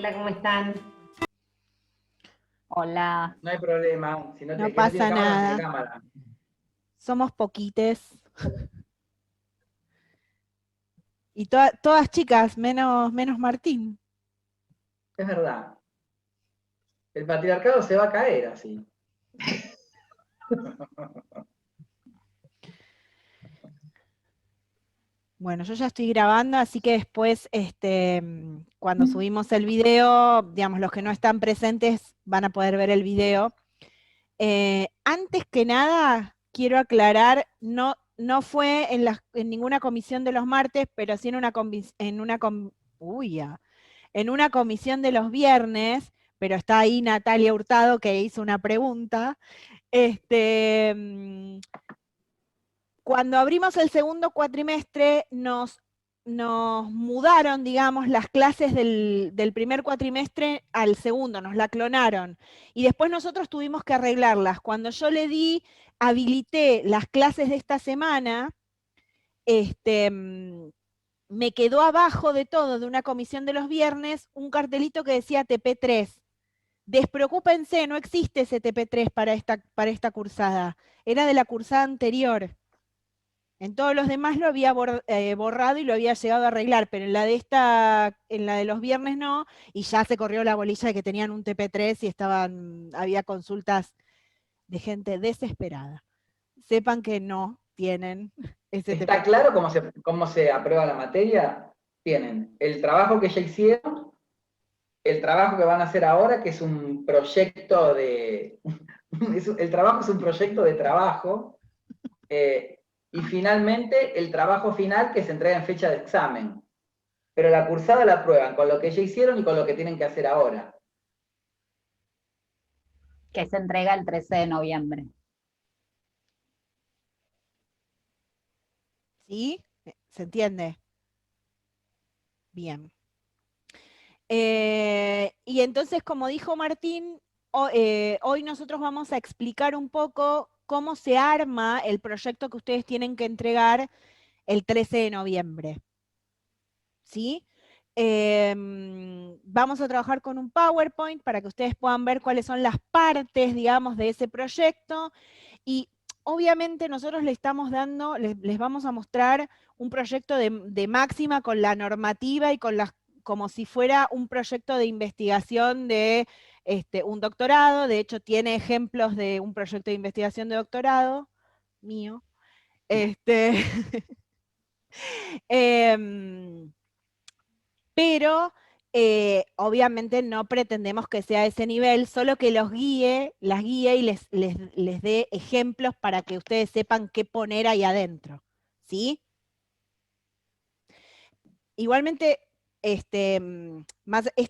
Hola, ¿cómo están? Hola. No hay problema. Si no No el que no tiene pasa cámara, no tiene nada. cámara. Somos poquites. Y todas chicas, menos Martín. Es verdad. El patriarcado se va a caer así. Bueno, yo ya estoy grabando, así que después, cuando subimos el video, digamos, los que no están presentes van a poder ver el video. Antes que nada, quiero aclarar, no fue en ninguna comisión de los martes, pero sí en una comisión de los viernes, pero está ahí Natalia Hurtado que hizo una pregunta. Cuando abrimos el segundo cuatrimestre nos mudaron, digamos, las clases del primer cuatrimestre al segundo, nos la clonaron. Y después nosotros tuvimos que arreglarlas. Cuando yo habilité las clases de esta semana, me quedó abajo de todo, de una comisión de los viernes, un cartelito que decía TP3. Despreocúpense, no existe ese TP3 para esta cursada. Era de la cursada anterior. En todos los demás lo había borrado y lo había llegado a arreglar, pero en la de los viernes no, y ya se corrió la bolilla de que tenían un TP3 y había consultas de gente desesperada. Sepan que no tienen ese ¿Está TP3. claro cómo se aprueba la materia? Tienen el trabajo que ya hicieron, el trabajo que van a hacer ahora, que es un proyecto de... El trabajo es un proyecto de trabajo, y finalmente el trabajo final que se entrega en fecha de examen. Pero la cursada la aprueban con lo que ya hicieron y con lo que tienen que hacer ahora. Que se entrega el 13 de noviembre. ¿Sí? ¿Se entiende? Bien. Y entonces, como dijo Martín, hoy nosotros vamos a explicar un poco cómo se arma el proyecto que ustedes tienen que entregar el 13 de noviembre. ¿Sí? Vamos a trabajar con un PowerPoint para que ustedes puedan ver cuáles son las partes, digamos, de ese proyecto. Y obviamente nosotros les vamos a mostrar un proyecto de máxima con la normativa y como si fuera un proyecto de investigación de un doctorado. De hecho, tiene ejemplos de un proyecto de investigación de doctorado mío. Em, pero obviamente no pretendemos que sea ese nivel, solo que las guíe y les dé ejemplos para que ustedes sepan qué poner ahí adentro, ¿sí? Igualmente, este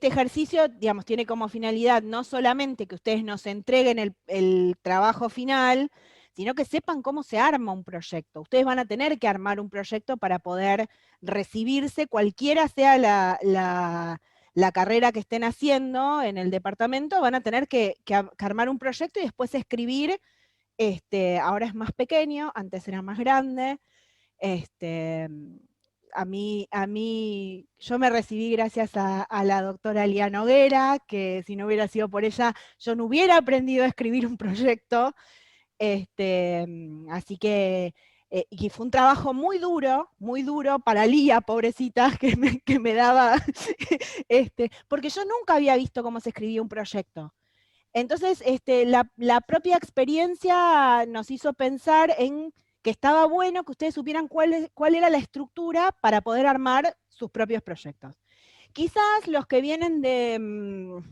ejercicio, digamos, tiene como finalidad no solamente que ustedes nos entreguen el trabajo final, sino que sepan cómo se arma un proyecto. Ustedes van a tener que armar un proyecto para poder recibirse, cualquiera sea la carrera que estén haciendo en el departamento, van a tener que armar un proyecto y después escribir. Ahora es más pequeño, antes era más grande. Este, yo me recibí gracias a la doctora Lía Noguera, que si no hubiera sido por ella, yo no hubiera aprendido a escribir un proyecto. Así que, y fue un trabajo muy duro para Lía, pobrecita, que me daba, porque yo nunca había visto cómo se escribía un proyecto. Entonces, la propia experiencia nos hizo pensar en que estaba bueno que ustedes supieran cuál era la estructura para poder armar sus propios proyectos. Quizás los que vienen del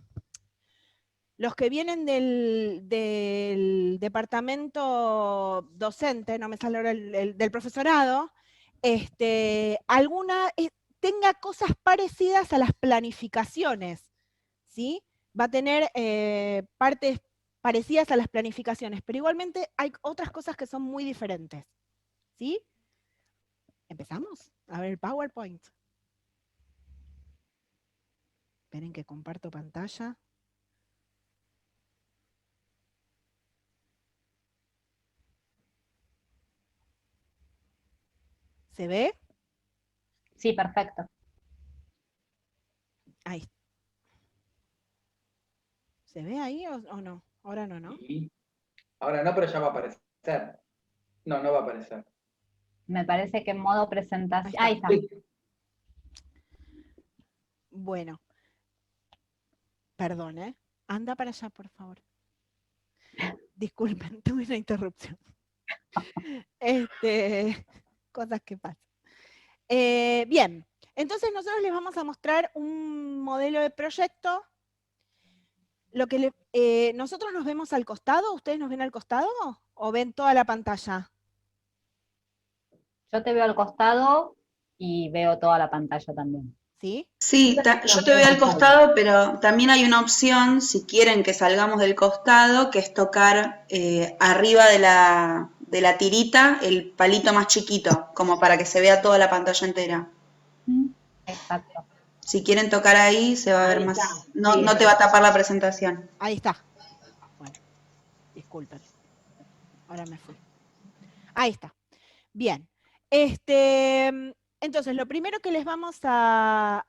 departamento docente, no me sale ahora del profesorado, alguna tenga cosas parecidas a las planificaciones, ¿sí? Va a tener partes parecidas a las planificaciones, pero igualmente hay otras cosas que son muy diferentes, ¿sí? ¿Empezamos? A ver el PowerPoint. Esperen que comparto pantalla. ¿Se ve? Sí, perfecto. Ahí. ¿Se ve ahí o no? Ahora no, ¿no? Y ahora no, pero ya va a aparecer. No, no va a aparecer. Me parece que en modo presentación. Ahí Ahí está. Sí. Bueno, perdón, ¿eh? Anda para allá, por favor. Disculpen, tuve una interrupción. Cosas que pasan. Bien, entonces nosotros les vamos a mostrar un modelo de proyecto. Nosotros nos vemos al costado, ¿ustedes nos ven al costado o ven toda la pantalla? Yo te veo al costado y veo toda la pantalla también. ¿Sí? Sí, yo te veo al costado, pero también hay una opción, si quieren que salgamos del costado, que es tocar arriba de la tirita el palito más chiquito, como para que se vea toda la pantalla entera. Exacto. Si quieren tocar ahí, se va a ver Ahí más. está. No, Sí, no te va a tapar la presentación. Ahí está. Bueno, disculpen. Ahora me fui. Ahí está. Bien. Entonces, lo primero que les vamos a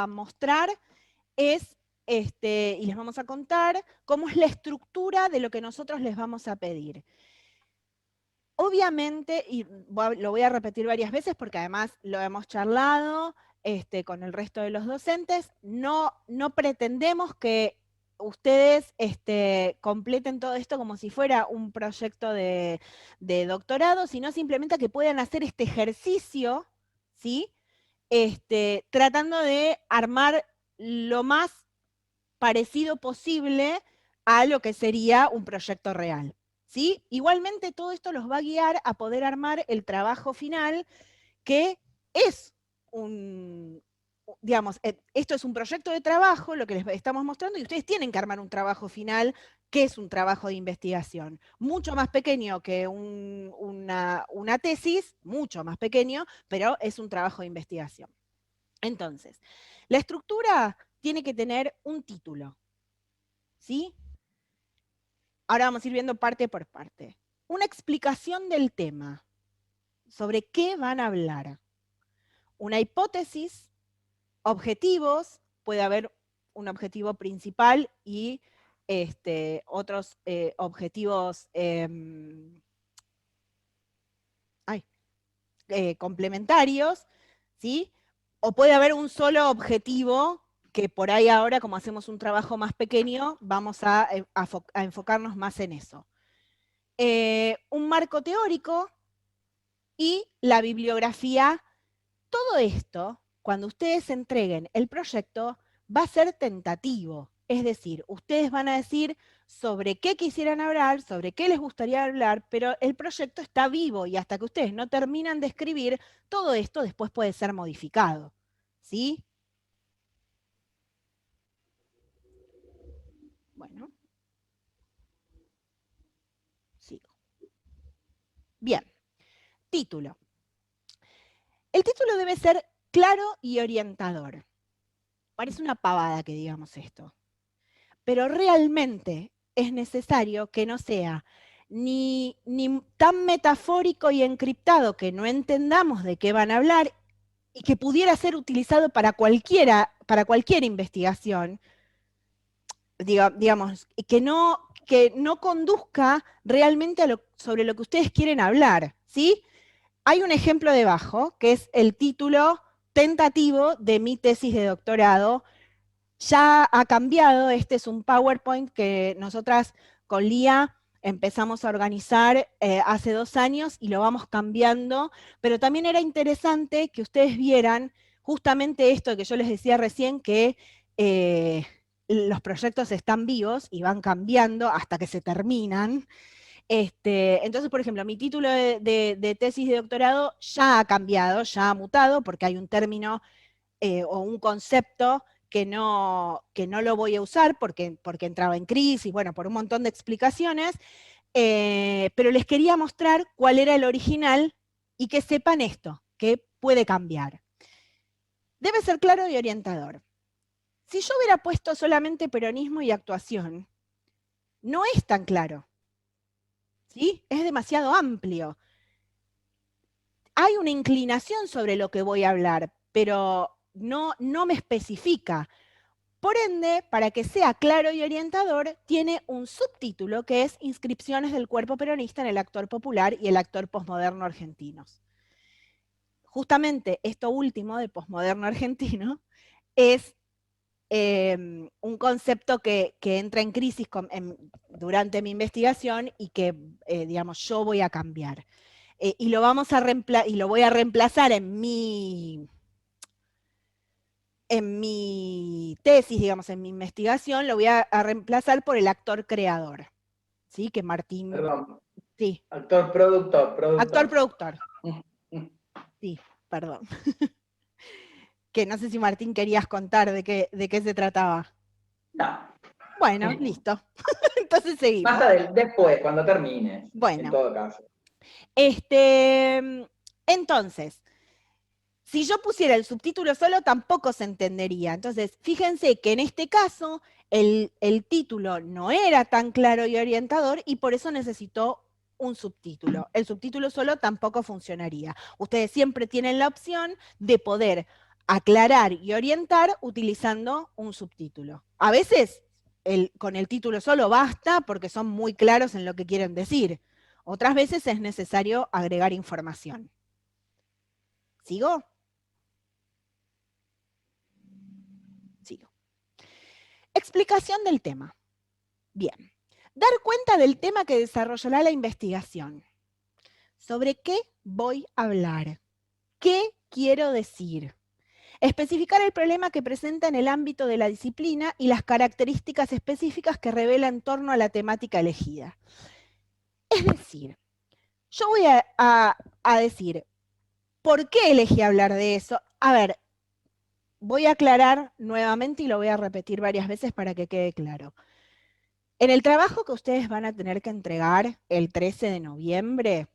mostrar es, y les vamos a contar cómo es la estructura de lo que nosotros les vamos a pedir. Obviamente, y lo voy a repetir varias veces porque además lo hemos charlado con el resto de los docentes, no pretendemos que ustedes completen todo esto como si fuera un proyecto de doctorado, sino simplemente que puedan hacer este ejercicio, ¿sí? Tratando de armar lo más parecido posible a lo que sería un proyecto real. ¿Sí? Igualmente todo esto los va a guiar a poder armar el trabajo final, que es digamos, esto es un proyecto de trabajo, lo que les estamos mostrando, y ustedes tienen que armar un trabajo final, que es un trabajo de investigación, mucho más pequeño que una tesis, mucho más pequeño, pero es un trabajo de investigación. Entonces, la estructura tiene que tener un título, ¿sí? Ahora vamos a ir viendo parte por parte. Una explicación del tema, sobre qué van a hablar. Una hipótesis, objetivos, puede haber un objetivo principal y otros objetivos complementarios, ¿sí? O puede haber un solo objetivo que por ahí ahora, como hacemos un trabajo más pequeño, vamos a enfocarnos más en eso. Un marco teórico y la bibliografía. Todo esto, cuando ustedes entreguen el proyecto, va a ser tentativo. Es decir, ustedes van a decir sobre qué quisieran hablar, sobre qué les gustaría hablar, pero el proyecto está vivo y hasta que ustedes no terminan de escribir, todo esto después puede ser modificado. ¿Sí? Bueno. Sigo. Bien. Título. El título debe ser claro y orientador. Parece una pavada que digamos esto, pero realmente es necesario que no sea ni tan metafórico y encriptado que no entendamos de qué van a hablar y que pudiera ser utilizado para cualquier investigación, digamos, que no conduzca realmente sobre lo que ustedes quieren hablar, ¿sí? Hay un ejemplo debajo, que es el título tentativo de mi tesis de doctorado. Ya ha cambiado, este es un PowerPoint que nosotras con Lía empezamos a organizar hace 2 años y lo vamos cambiando, pero también era interesante que ustedes vieran justamente esto que yo les decía recién, que los proyectos están vivos y van cambiando hasta que se terminan. Entonces, por ejemplo, mi título de tesis de doctorado ya ha cambiado, ya ha mutado, porque hay un término o un concepto que no lo voy a usar porque entraba en crisis, bueno, por un montón de explicaciones, pero les quería mostrar cuál era el original y que sepan esto, que puede cambiar. Debe ser claro y orientador. Si yo hubiera puesto solamente peronismo y actuación, no es tan claro, ¿sí? Es demasiado amplio. Hay una inclinación sobre lo que voy a hablar, pero no me especifica. Por ende, para que sea claro y orientador, tiene un subtítulo que es Inscripciones del cuerpo peronista en el actor popular y el actor posmoderno argentinos. Justamente esto último de posmoderno argentino es un concepto que entra en crisis durante mi investigación y que, digamos, yo voy a cambiar. Y lo voy a reemplazar en mi tesis, digamos, en mi investigación, lo voy a reemplazar por el actor creador. ¿Sí? Que Martín... Perdón. Sí. Actor productor. Actor productor. Sí, perdón. Que no sé si Martín querías contar de qué se trataba. No. Bueno, listo. Entonces seguimos. Pasa después, cuando termines. Bueno. En todo caso. Entonces, si yo pusiera el subtítulo solo, tampoco se entendería. Entonces, fíjense que en este caso, el título no era tan claro y orientador y por eso necesitó un subtítulo. El subtítulo solo tampoco funcionaría. Ustedes siempre tienen la opción de poder aclarar y orientar utilizando un subtítulo. A veces con el título solo basta porque son muy claros en lo que quieren decir. Otras veces es necesario agregar información. ¿Sigo? Sigo. Explicación del tema. Bien. Dar cuenta del tema que desarrollará la investigación. ¿Sobre qué voy a hablar? ¿Qué quiero decir? Especificar el problema que presenta en el ámbito de la disciplina y las características específicas que revela en torno a la temática elegida. Es decir, yo voy a decir, ¿por qué elegí hablar de eso? A ver, voy a aclarar nuevamente y lo voy a repetir varias veces para que quede claro. En el trabajo que ustedes van a tener que entregar el 13 de noviembre,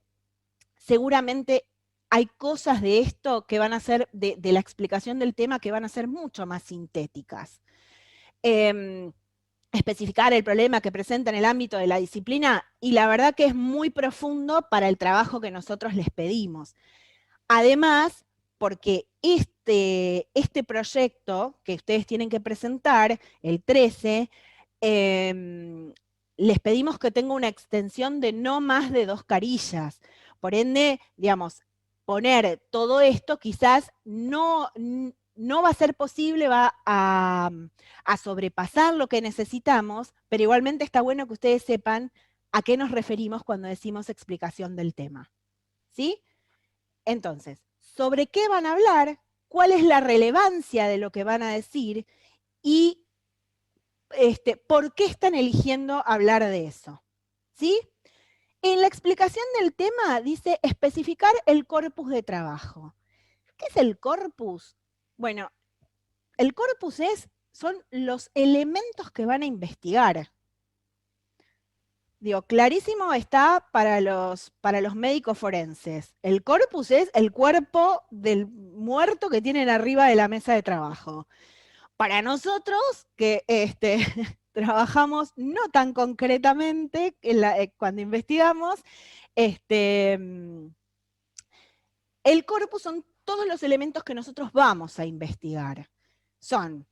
seguramente hay cosas de esto que van a ser, de la explicación del tema, que van a ser mucho más sintéticas. Especificar el problema que presenta en el ámbito de la disciplina, y la verdad que es muy profundo para el trabajo que nosotros les pedimos. Además, porque este proyecto que ustedes tienen que presentar, el 13, les pedimos que tenga una extensión de no más de 2 carillas. Por ende, digamos, poner todo esto quizás no va a ser posible, va a sobrepasar lo que necesitamos, pero igualmente está bueno que ustedes sepan a qué nos referimos cuando decimos explicación del tema. ¿Sí? Entonces, ¿sobre qué van a hablar? ¿Cuál es la relevancia de lo que van a decir? Y ¿por qué están eligiendo hablar de eso? ¿Sí? En la explicación del tema dice especificar el corpus de trabajo. ¿Qué es el corpus? Bueno, el corpus son los elementos que van a investigar. Digo, clarísimo está para los médicos forenses. El corpus es el cuerpo del muerto que tienen arriba de la mesa de trabajo. Para nosotros, que trabajamos no tan concretamente cuando investigamos, el corpus son todos los elementos que nosotros vamos a investigar. Son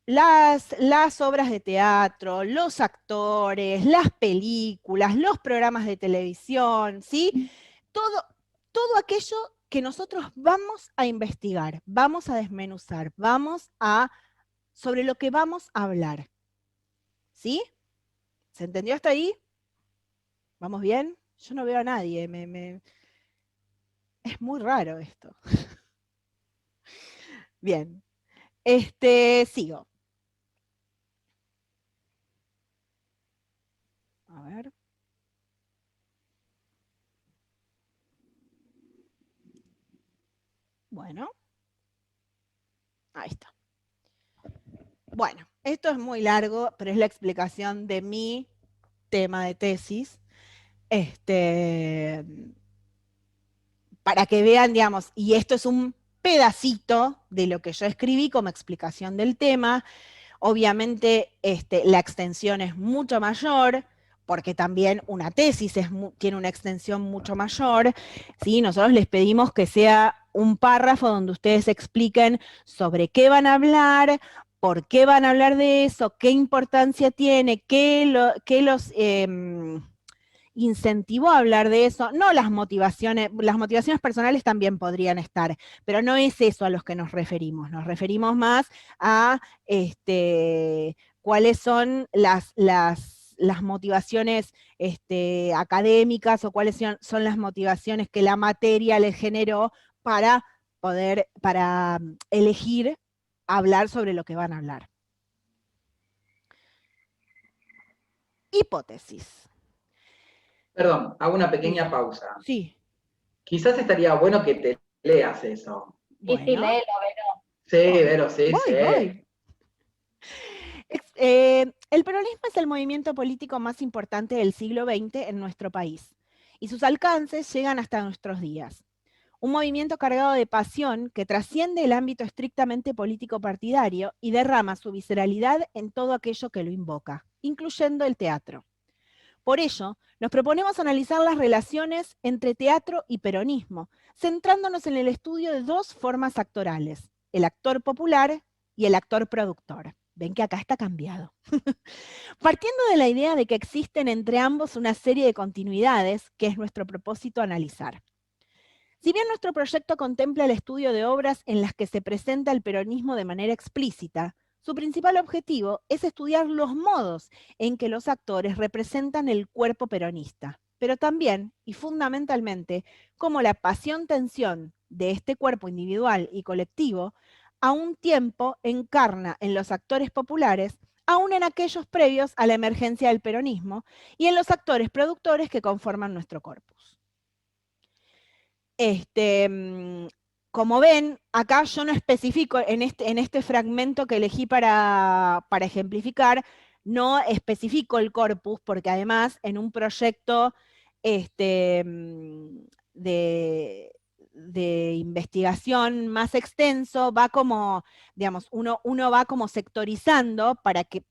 las obras de teatro, los actores, las películas, los programas de televisión, ¿sí? Todo aquello que nosotros vamos a investigar, vamos a desmenuzar, sobre lo que vamos a hablar. ¿Sí? ¿Se entendió hasta ahí? ¿Vamos bien? Yo no veo a nadie. Es muy raro esto. Bien. Sigo. A ver. Bueno. Ahí está. Bueno, esto es muy largo, pero es la explicación de mi tema de tesis. Para que vean, digamos, y esto es un pedacito de lo que yo escribí como explicación del tema. Obviamente la extensión es mucho mayor, porque también una tesis tiene una extensión mucho mayor, ¿sí? Nosotros les pedimos que sea un párrafo donde ustedes expliquen sobre qué van a hablar, por qué van a hablar de eso, qué importancia tiene, qué los incentivó a hablar de eso, no las motivaciones personales también podrían estar, pero no es eso a los que nos referimos más a cuáles son las motivaciones académicas o cuáles son las motivaciones que la materia les generó para elegir hablar sobre lo que van a hablar. Hipótesis. Perdón, hago una pequeña pausa. Sí. Quizás estaría bueno que te leas eso. Y sí, léelo, Vero. Sí, Vero, sí, voy. El peronismo es el movimiento político más importante del siglo XX en nuestro país, y sus alcances llegan hasta nuestros días. Un movimiento cargado de pasión que trasciende el ámbito estrictamente político partidario y derrama su visceralidad en todo aquello que lo invoca, incluyendo el teatro. Por ello, nos proponemos analizar las relaciones entre teatro y peronismo, centrándonos en el estudio de dos formas actorales, el actor popular y el actor productor. Ven que acá está cambiado. Partiendo de la idea de que existen entre ambos una serie de continuidades que es nuestro propósito analizar. Si bien nuestro proyecto contempla el estudio de obras en las que se presenta el peronismo de manera explícita, su principal objetivo es estudiar los modos en que los actores representan el cuerpo peronista, pero también, y fundamentalmente, cómo la pasión-tensión de este cuerpo individual y colectivo a un tiempo encarna en los actores populares, aún en aquellos previos a la emergencia del peronismo, y en los actores productores que conforman nuestro corpus. Como ven, acá yo no especifico, en este fragmento que elegí para ejemplificar, no especifico el corpus, porque además en un proyecto de investigación más extenso, va como, digamos, uno va como sectorizando para que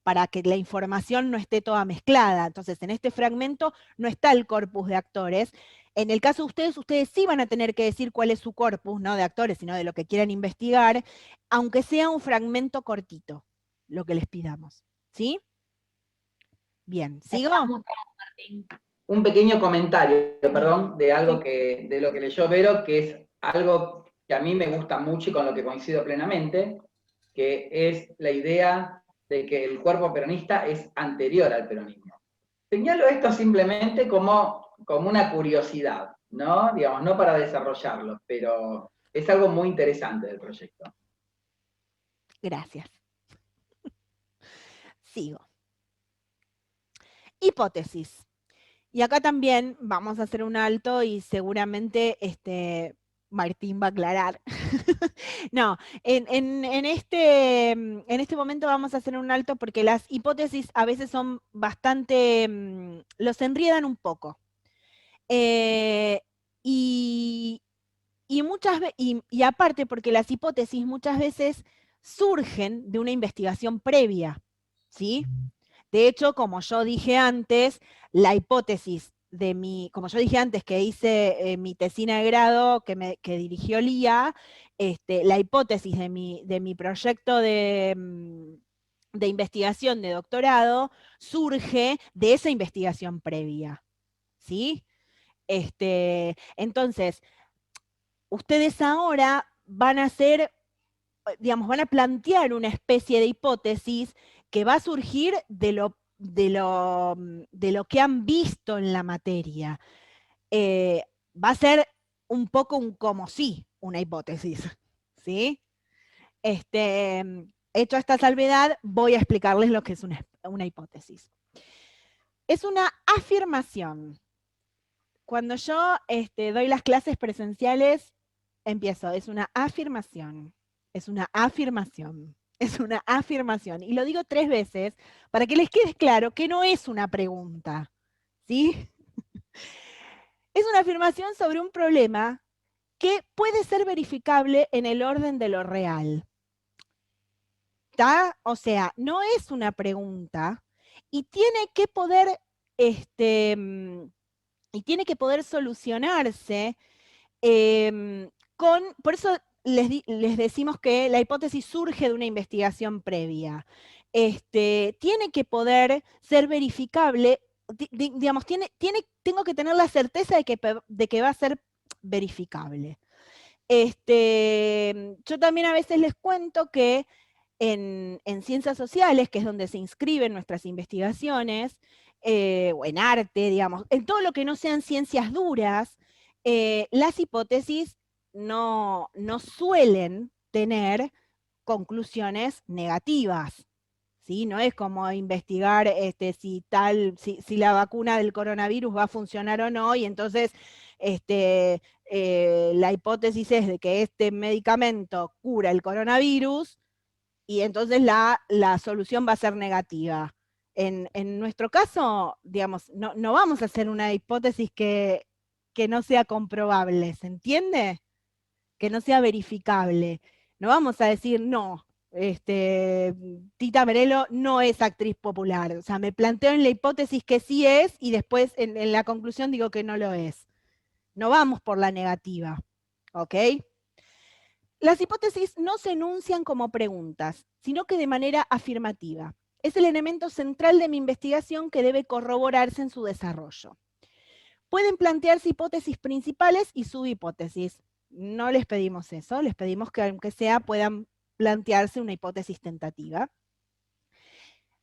la información no esté toda mezclada. Entonces, en este fragmento no está el corpus de actores. En el caso de ustedes sí van a tener que decir cuál es su corpus, no de actores, sino de lo que quieran investigar, aunque sea un fragmento cortito, lo que les pidamos. ¿Sí? Bien, ¿sigo? Un pequeño comentario, perdón, de algo de lo que leyó Vero, que es algo que a mí me gusta mucho y con lo que coincido plenamente, que es la idea de que el cuerpo peronista es anterior al peronismo. Señalo esto simplemente como una curiosidad, ¿no? Digamos, no para desarrollarlo, pero es algo muy interesante del proyecto. Gracias. Sigo. Hipótesis. Y acá también vamos a hacer un alto y seguramente Martín va a aclarar. No, en este momento vamos a hacer un alto porque las hipótesis a veces son bastante, los enriedan un poco. Y aparte porque las hipótesis muchas veces surgen de una investigación previa, ¿sí? De hecho, como yo dije antes, la hipótesis como yo dije antes que hice mi tesina de grado que dirigió Lía, la hipótesis de mi proyecto de investigación de doctorado surge de esa investigación previa, ¿sí? Entonces, ustedes ahora van a hacer, digamos, van a plantear una especie de hipótesis que va a surgir de lo que han visto en la materia. Va a ser un poco un como sí, una hipótesis, ¿sí? Hecho esta salvedad, voy a explicarles lo que es una hipótesis. Es una afirmación. Cuando yo doy las clases presenciales, empiezo, es una afirmación, es una afirmación, es una afirmación. Y lo digo 3 veces para que les quede claro que no es una pregunta, ¿sí? Es una afirmación sobre un problema que puede ser verificable en el orden de lo real. ¿Está? O sea, no es una pregunta y tiene que poder, solucionarse por eso les decimos que la hipótesis surge de una investigación previa. Tiene que poder ser verificable, digamos, tengo que tener la certeza de que va a ser verificable. Yo también a veces les cuento que en ciencias sociales, que es donde se inscriben nuestras investigaciones, o en arte, digamos, en todo lo que no sean ciencias duras, las hipótesis no suelen tener conclusiones negativas, ¿sí? No es como investigar si la vacuna del coronavirus va a funcionar o no, y entonces la hipótesis es de que este medicamento cura el coronavirus, y entonces la solución va a ser negativa. En nuestro caso, digamos, no vamos a hacer una hipótesis que no sea comprobable, ¿se entiende? Que no sea verificable. No vamos a decir, no, Tita Merelo no es actriz popular. O sea, me planteo en la hipótesis que sí es y después en la conclusión digo que no lo es. No vamos por la negativa, ¿ok? Las hipótesis no se enuncian como preguntas, sino que de manera afirmativa. Es el elemento central de mi investigación que debe corroborarse en su desarrollo. Pueden plantearse hipótesis principales y subhipótesis. No les pedimos eso, les pedimos que aunque sea puedan plantearse una hipótesis tentativa.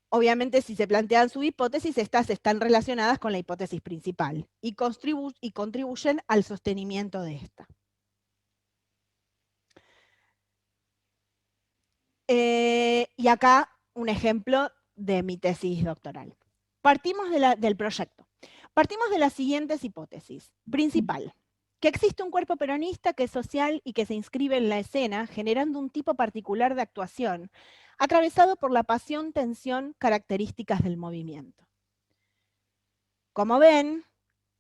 Obviamente, si se plantean subhipótesis, estas están relacionadas con la hipótesis principal y contribuyen al sostenimiento de esta. Y acá un ejemplo de mi tesis doctoral. Partimos del proyecto. Partimos de las siguientes hipótesis. Principal, que existe un cuerpo peronista que es social y que se inscribe en la escena, generando un tipo particular de actuación, atravesado por la pasión, tensión, características del movimiento. Como ven,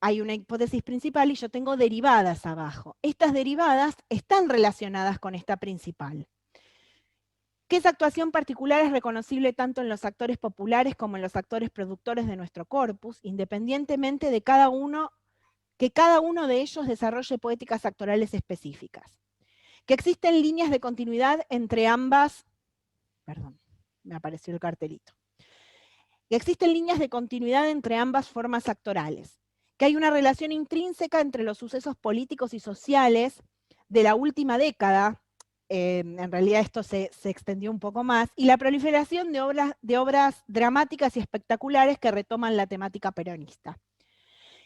hay una hipótesis principal y yo tengo derivadas abajo. Estas derivadas están relacionadas con esta principal. Que esa actuación particular es reconocible tanto en los actores populares como en los actores productores de nuestro corpus, independientemente de que cada uno de ellos desarrolle poéticas actorales específicas. Que existen líneas de continuidad entre ambas, perdón, me apareció el cartelito. Que existen líneas de continuidad entre ambas formas actorales. Que hay una relación intrínseca entre los sucesos políticos y sociales de la última década, en realidad esto se extendió un poco más, y la proliferación de obras dramáticas y espectaculares que retoman la temática peronista.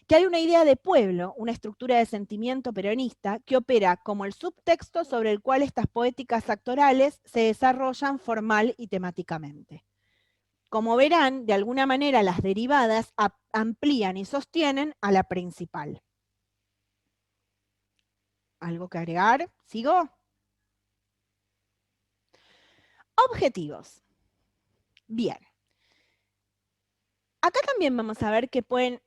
Que hay una idea de pueblo, una estructura de sentimiento peronista, que opera como el subtexto sobre el cual estas poéticas actorales se desarrollan formal y temáticamente. Como verán, de alguna manera las derivadas amplían y sostienen a la principal. ¿Algo que agregar? ¿Sigo? Objetivos. Bien. Acá también vamos a ver que pueden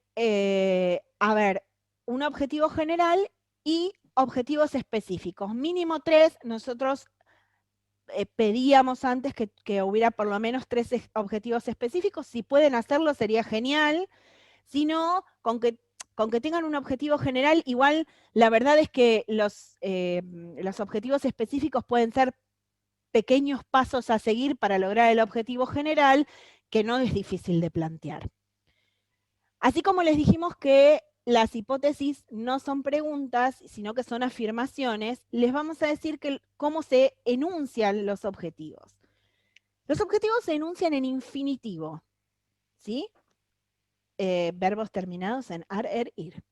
haber un objetivo general y objetivos específicos. Mínimo 3, nosotros pedíamos antes que hubiera por lo menos 3 objetivos específicos. Si pueden hacerlo sería genial. Si no, con que tengan un objetivo general, igual la verdad es que los objetivos específicos pueden ser pequeños pasos a seguir para lograr el objetivo general, que no es difícil de plantear. Así como les dijimos que las hipótesis no son preguntas, sino que son afirmaciones, les vamos a decir cómo se enuncian los objetivos. Los objetivos se enuncian en infinitivo, ¿sí? Verbos terminados en ar, er, ir.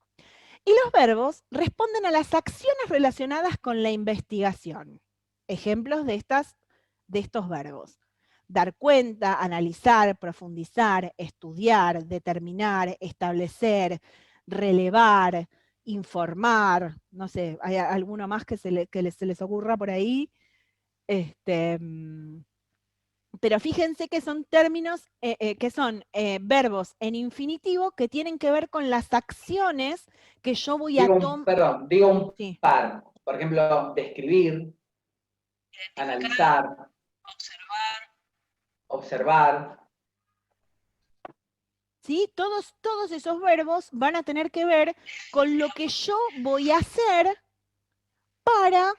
Y los verbos responden a las acciones relacionadas con la investigación. Ejemplos de estos verbos: dar cuenta, analizar, profundizar, estudiar, determinar, establecer, relevar, informar. No sé, ¿hay alguno más que se les ocurra por ahí? Pero fíjense que son términos, que son verbos en infinitivo que tienen que ver con las acciones que yo voy a tomar. Digo un Sí. par. Por ejemplo, describir, analizar, observar. ¿Sí? Todos esos verbos van a tener que ver con lo que yo voy a hacer para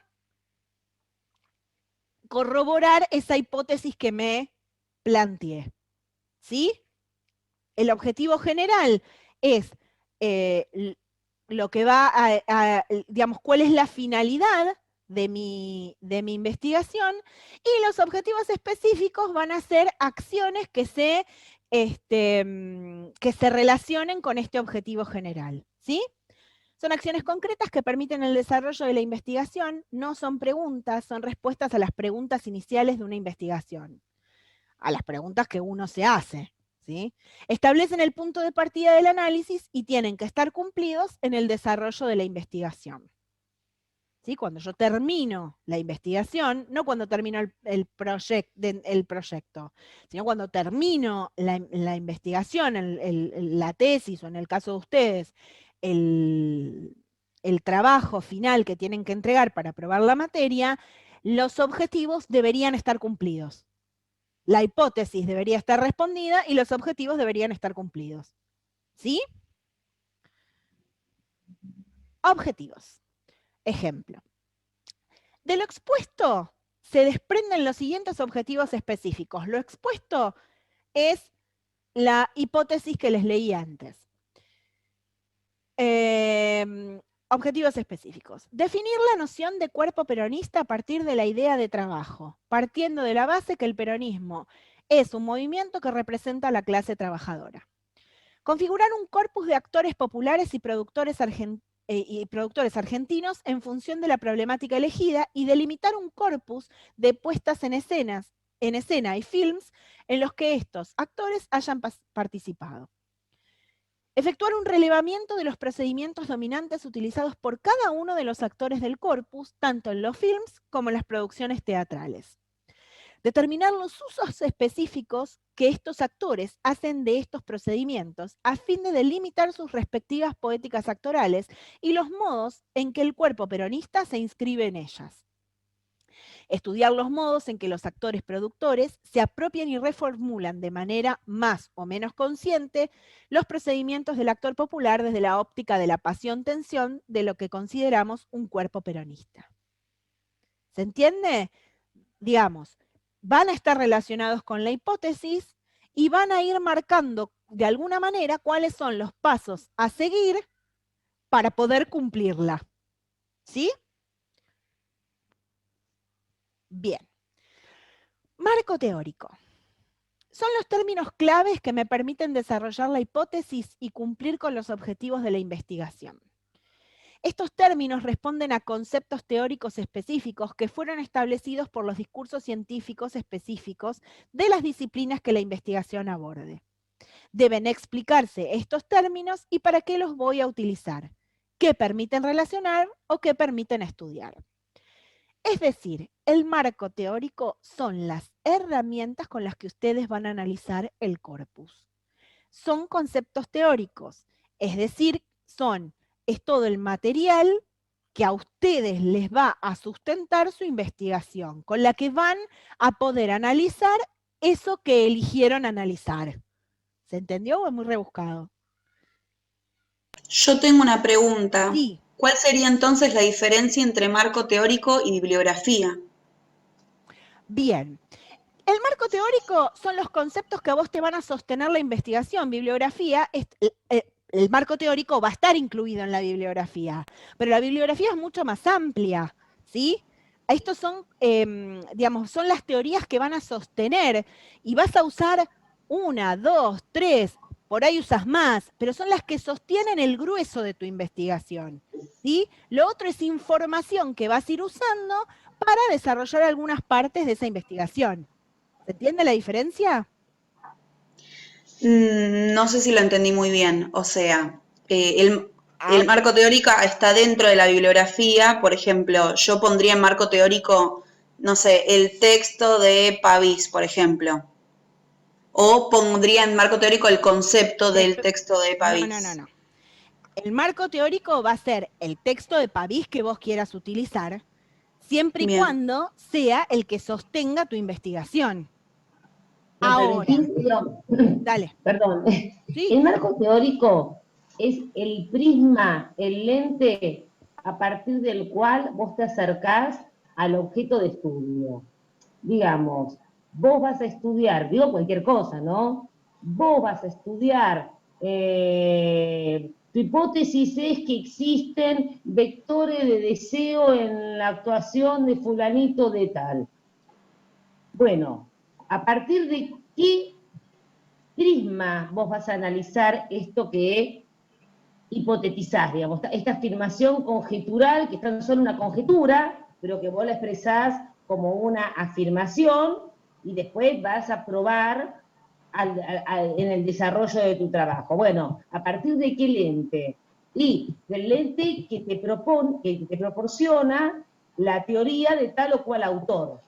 corroborar esa hipótesis que me planteé. ¿Sí? El objetivo general es lo que va digamos, cuál es la finalidad de mi investigación, y los objetivos específicos van a ser acciones que se relacionen con este objetivo general. ¿Sí? Son acciones concretas que permiten el desarrollo de la investigación, no son preguntas, son respuestas a las preguntas iniciales de una investigación, a las preguntas que uno se hace. ¿Sí? Establecen el punto de partida del análisis y tienen que estar cumplidos en el desarrollo de la investigación. ¿Sí? Cuando yo termino la investigación, no cuando termino el proyecto, sino cuando termino la investigación, la tesis, o en el caso de ustedes, el trabajo final que tienen que entregar para aprobar la materia, los objetivos deberían estar cumplidos. La hipótesis debería estar respondida y los objetivos deberían estar cumplidos. ¿Sí? Objetivos. Ejemplo. De lo expuesto se desprenden los siguientes objetivos específicos. Lo expuesto es la hipótesis que les leí antes. Objetivos específicos. Definir la noción de cuerpo peronista a partir de la idea de trabajo, partiendo de la base que el peronismo es un movimiento que representa a la clase trabajadora. Configurar un corpus de actores populares y productores argentinos en función de la problemática elegida, y delimitar un corpus de puestas en escena y films en los que estos actores hayan participado. Efectuar un relevamiento de los procedimientos dominantes utilizados por cada uno de los actores del corpus, tanto en los films como en las producciones teatrales. Determinar los usos específicos que estos actores hacen de estos procedimientos a fin de delimitar sus respectivas poéticas actorales y los modos en que el cuerpo peronista se inscribe en ellas. Estudiar los modos en que los actores productores se apropian y reformulan de manera más o menos consciente los procedimientos del actor popular desde la óptica de la pasión-tensión de lo que consideramos un cuerpo peronista. ¿Se entiende? Digamos, van a estar relacionados con la hipótesis y van a ir marcando de alguna manera cuáles son los pasos a seguir para poder cumplirla. ¿Sí? Bien. Marco teórico. Son los términos claves que me permiten desarrollar la hipótesis y cumplir con los objetivos de la investigación. Estos términos responden a conceptos teóricos específicos que fueron establecidos por los discursos científicos específicos de las disciplinas que la investigación aborde. Deben explicarse estos términos y para qué los voy a utilizar, qué permiten relacionar o qué permiten estudiar. Es decir, el marco teórico son las herramientas con las que ustedes van a analizar el corpus. Son conceptos teóricos, es decir, es todo el material que a ustedes les va a sustentar su investigación, con la que van a poder analizar eso que eligieron analizar. ¿Se entendió o es muy rebuscado? Yo tengo una pregunta. Sí. ¿Cuál sería entonces la diferencia entre marco teórico y bibliografía? Bien. El marco teórico son los conceptos que a vos te van a sostener la investigación. Bibliografía, el marco teórico va a estar incluido en la bibliografía, pero la bibliografía es mucho más amplia, ¿sí? Estos son, digamos, son las teorías que van a sostener y vas a usar 1, 2, 3, por ahí usas más, pero son las que sostienen el grueso de tu investigación, ¿sí? Lo otro es información que vas a ir usando para desarrollar algunas partes de esa investigación. ¿Se entiende la diferencia? No sé si lo entendí muy bien. O sea, el marco teórico está dentro de la bibliografía. Por ejemplo, yo pondría en marco teórico, no sé, el texto de Pavís, por ejemplo. O pondría en marco teórico el concepto del texto de Pavís. No. El marco teórico va a ser el texto de Pavís que vos quieras utilizar, siempre y cuando sea el que sostenga tu investigación. Ahora, dale. Perdón. ¿Sí? El marco teórico es el prisma, el lente a partir del cual vos te acercás al objeto de estudio. digamos, vos vas a estudiar, digo cualquier cosa, ¿no? Vos vas a estudiar, tu hipótesis es que existen vectores de deseo en la actuación de fulanito de tal. Bueno, ¿a partir de qué prisma vos vas a analizar esto que hipotetizás, digamos, esta afirmación conjetural, que es tan solo una conjetura, pero que vos la expresás como una afirmación y después vas a probar en el desarrollo de tu trabajo? Bueno, ¿a partir de qué lente? Y del lente que te proporciona la teoría de tal o cual autor.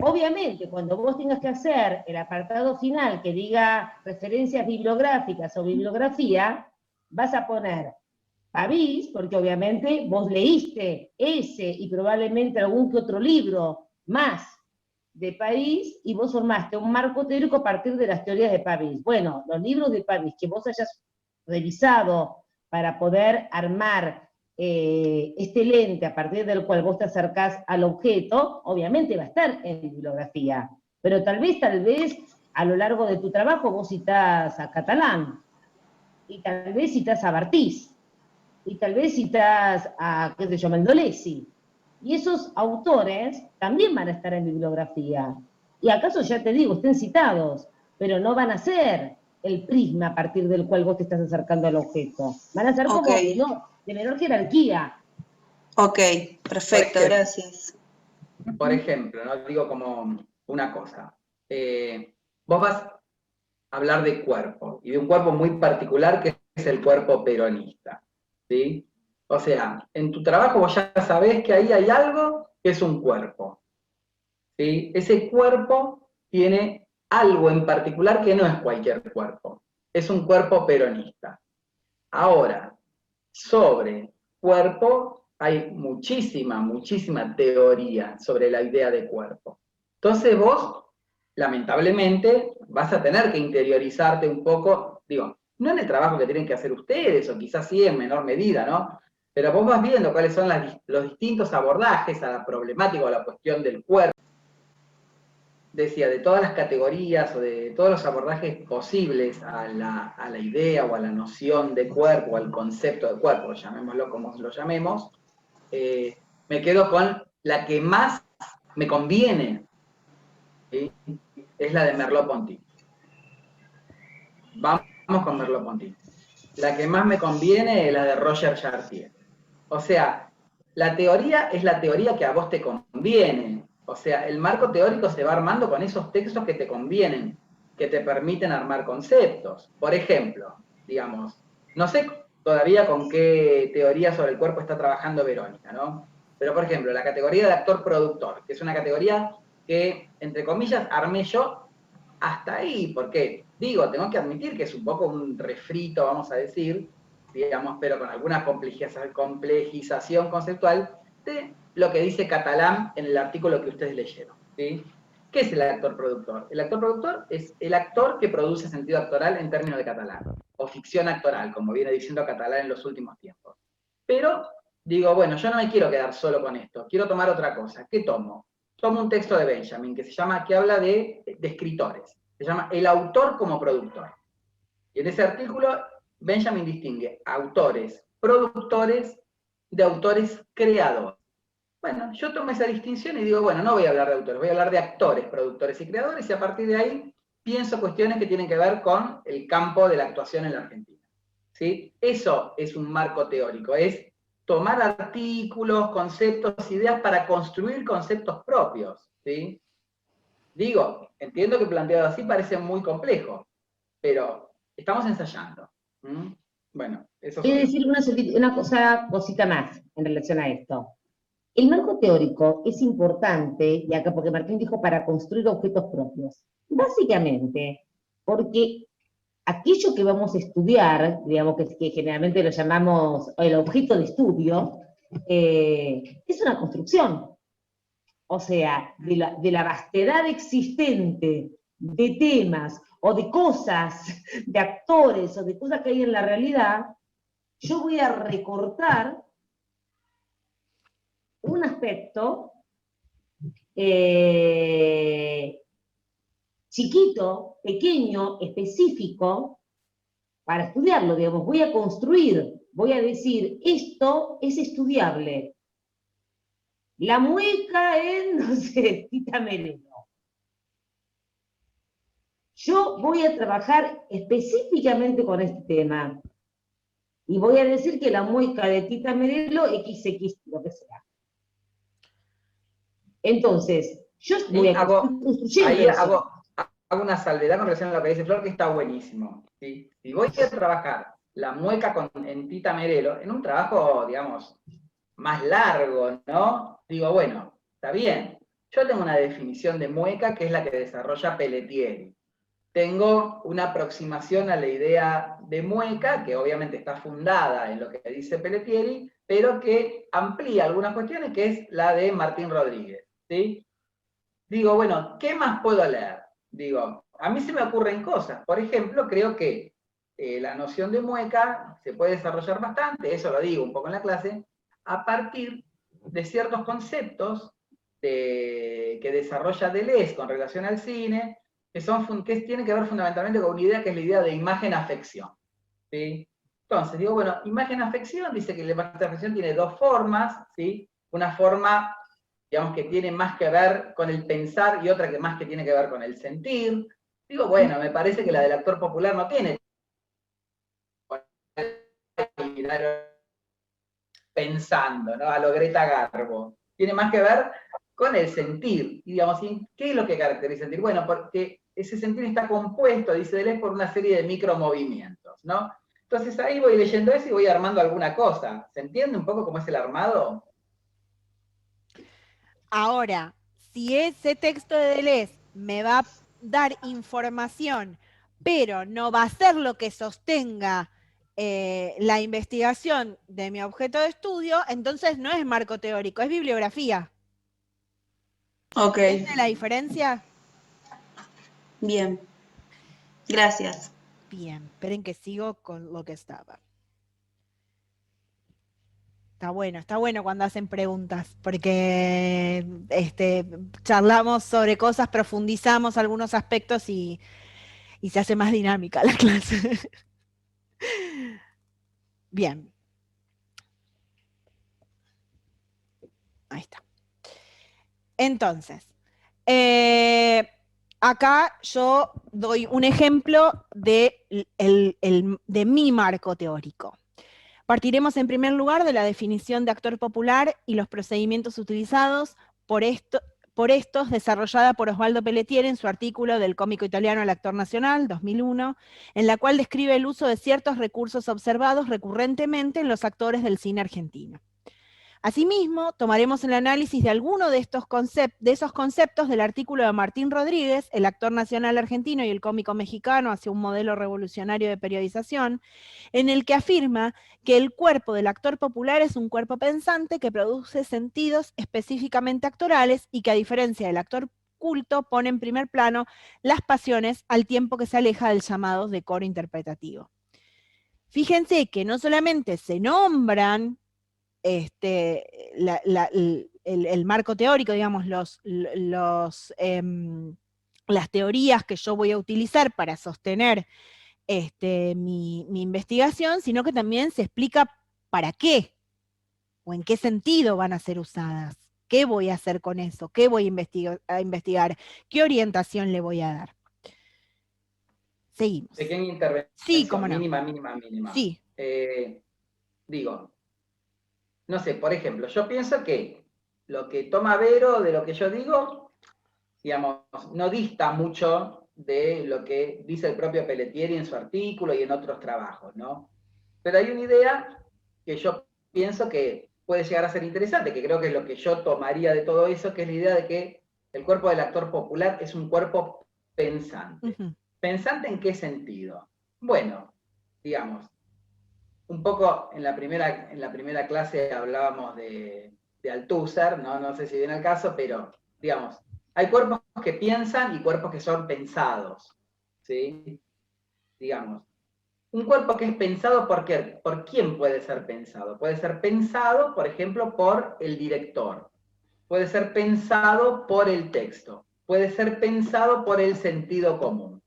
Obviamente, cuando vos tengas que hacer el apartado final que diga referencias bibliográficas o bibliografía, vas a poner Pavís, porque obviamente vos leíste ese y probablemente algún que otro libro más de Pavís, y vos formaste un marco teórico a partir de las teorías de Pavís. Bueno, los libros de Pavís que vos hayas revisado para poder armar este lente a partir del cual vos te acercás al objeto, obviamente va a estar en bibliografía, pero tal vez, a lo largo de tu trabajo vos citás a Catalán, y tal vez citás a Bartís, y tal vez citás a, qué sé yo, Mendolesi, y esos autores también van a estar en bibliografía, y acaso, ya te digo, estén citados, pero no van a ser el prisma a partir del cual vos te estás acercando al objeto, van a ser como de menor jerarquía. Ok, perfecto, gracias. Por ejemplo, ¿no? Digo como una cosa. Vos vas a hablar de cuerpo, y de un cuerpo muy particular que es el cuerpo peronista, ¿sí? O sea, en tu trabajo vos ya sabés que ahí hay algo que es un cuerpo, ¿sí? Ese cuerpo tiene algo en particular que no es cualquier cuerpo, es un cuerpo peronista. Ahora, sobre cuerpo hay muchísima teoría sobre la idea de cuerpo. Entonces vos, lamentablemente, vas a tener que interiorizarte un poco, digo, no en el trabajo que tienen que hacer ustedes, o quizás sí en menor medida, ¿no? Pero vos vas viendo cuáles son los distintos abordajes a la problemática o a la cuestión del cuerpo. Decía, de todas las categorías o de todos los abordajes posibles a la idea o a la noción de cuerpo, o al concepto de cuerpo, llamémoslo como lo llamemos, me quedo con la que más me conviene, ¿sí? Es la de Merleau-Ponty. Vamos con Merleau-Ponty. La que más me conviene es la de Roger Chartier. O sea, la teoría es la teoría que a vos te conviene. O sea, el marco teórico se va armando con esos textos que te convienen, que te permiten armar conceptos. Por ejemplo, digamos, no sé todavía con qué teoría sobre el cuerpo está trabajando Verónica, ¿no? Pero, por ejemplo, la categoría de actor-productor, que es una categoría que, entre comillas, armé yo hasta ahí, porque, digo, tengo que admitir que es un poco un refrito, vamos a decir, digamos, pero con alguna complejización conceptual de lo que dice Catalán en el artículo que ustedes leyeron, ¿sí? ¿Qué es el actor-productor? El actor-productor es el actor que produce sentido actoral en términos de Catalán, o ficción actoral, como viene diciendo Catalán en los últimos tiempos. Pero, digo, bueno, yo no me quiero quedar solo con esto, quiero tomar otra cosa. ¿Qué tomo? Tomo un texto de Benjamin que habla de escritores. Se llama El autor como productor. Y en ese artículo, Benjamin distingue autores productores de autores creadores. Bueno, yo tomo esa distinción y digo, bueno, no voy a hablar de autores, voy a hablar de actores, productores y creadores, y a partir de ahí pienso cuestiones que tienen que ver con el campo de la actuación en la Argentina, ¿sí? Eso es un marco teórico, es tomar artículos, conceptos, ideas para construir conceptos propios, ¿sí? Digo, entiendo que planteado así parece muy complejo, pero estamos ensayando. ¿Mm? Bueno, eso Voy a es. decir una cosita más en relación a esto. El marco teórico es importante, y acá porque Martín dijo para construir objetos propios. Básicamente, porque aquello que vamos a estudiar, digamos que generalmente lo llamamos el objeto de estudio, es una construcción. O sea, de la vastedad existente de temas o de cosas, de actores o de cosas que hay en la realidad, yo voy a recortar un aspecto chiquito, pequeño, específico, para estudiarlo, digamos, voy a construir, voy a decir, esto es estudiable. La mueca en, no sé, Tita Merelo. Yo voy a trabajar específicamente con este tema. Y voy a decir que la mueca de Tita Merelo, XX, lo que sea. Entonces, yo voy a construyendo ahí eso. hago una salvedad con relación a lo que dice Flor, que está buenísimo. ¿Sí? Si voy a trabajar la mueca en Tita Merelo, en un trabajo, digamos, más largo, ¿no? Digo, bueno, está bien. Yo tengo una definición de mueca que es la que desarrolla Pelletieri. Tengo una aproximación a la idea de mueca, que obviamente está fundada en lo que dice Pelletieri, pero que amplía algunas cuestiones, que es la de Martín Rodríguez. ¿Sí? Digo, bueno, ¿qué más puedo leer? Digo, a mí se me ocurren cosas. Por ejemplo, creo que la noción de mueca se puede desarrollar bastante, eso lo digo un poco en la clase, a partir de ciertos conceptos que desarrolla Deleuze con relación al cine, que tienen que ver fundamentalmente con una idea que es la idea de imagen-afección. ¿Sí? Entonces, digo, bueno, imagen-afección dice que la imagen-afección tiene dos formas, ¿sí? Una forma, digamos, que tiene más que ver con el pensar y otra que más que tiene que ver con el sentir. Digo, bueno, me parece que la del actor popular no tiene pensando, ¿no? A lo Greta Garbo. Tiene más que ver con el sentir. Y digamos, ¿qué es lo que caracteriza el sentir? Bueno, porque ese sentir está compuesto, dice Deleuze, por una serie de micromovimientos, ¿no? Entonces ahí voy leyendo eso y voy armando alguna cosa. ¿Se entiende un poco cómo es el armado? Ahora, si ese texto de Deleuze me va a dar información, pero no va a ser lo que sostenga la investigación de mi objeto de estudio, entonces no es marco teórico, es bibliografía. Ok, ¿Entiende la diferencia? bien. Gracias. Bien, esperen que sigo con lo que estaba. Está bueno cuando hacen preguntas, porque charlamos sobre cosas, profundizamos algunos aspectos y se hace más dinámica la clase. Bien. Ahí está. Entonces, acá yo doy un ejemplo de mi marco teórico. Partiremos en primer lugar de la definición de actor popular y los procedimientos utilizados por estos, desarrollada por Osvaldo Pelletieri en su artículo del cómico italiano El actor nacional, 2001, en la cual describe el uso de ciertos recursos observados recurrentemente en los actores del cine argentino. Asimismo, tomaremos el análisis de alguno de esos conceptos del artículo de Martín Rodríguez, el actor nacional argentino y el cómico mexicano hacia un modelo revolucionario de periodización, en el que afirma que el cuerpo del actor popular es un cuerpo pensante que produce sentidos específicamente actorales y que, a diferencia del actor culto, pone en primer plano las pasiones al tiempo que se aleja del llamado decoro interpretativo. Fíjense que no solamente se nombran el marco teórico, digamos, las teorías que yo voy a utilizar para sostener mi investigación, sino que también se explica para qué o en qué sentido van a ser usadas, qué voy a hacer con eso, qué voy a investigar, qué orientación le voy a dar. Seguimos. Pequeña intervención, sí, cómo no. mínima. Sí. Digo, no sé, por ejemplo, yo pienso que lo que toma Vero de lo que yo digo, digamos, no dista mucho de lo que dice el propio Pelletieri en su artículo y en otros trabajos, ¿no? Pero hay una idea que yo pienso que puede llegar a ser interesante, que creo que es lo que yo tomaría de todo eso, que es la idea de que el cuerpo del actor popular es un cuerpo pensante. Uh-huh. ¿Pensante en qué sentido? Bueno, digamos, un poco en la primera clase hablábamos de Althusser, no sé si viene al caso, pero digamos, hay cuerpos que piensan y cuerpos que son pensados, ¿sí? Digamos, un cuerpo que es pensado, ¿por qué? ¿Por quién puede ser pensado? Puede ser pensado, por ejemplo, por el director. puede ser pensado por el texto, puede ser pensado por el sentido común.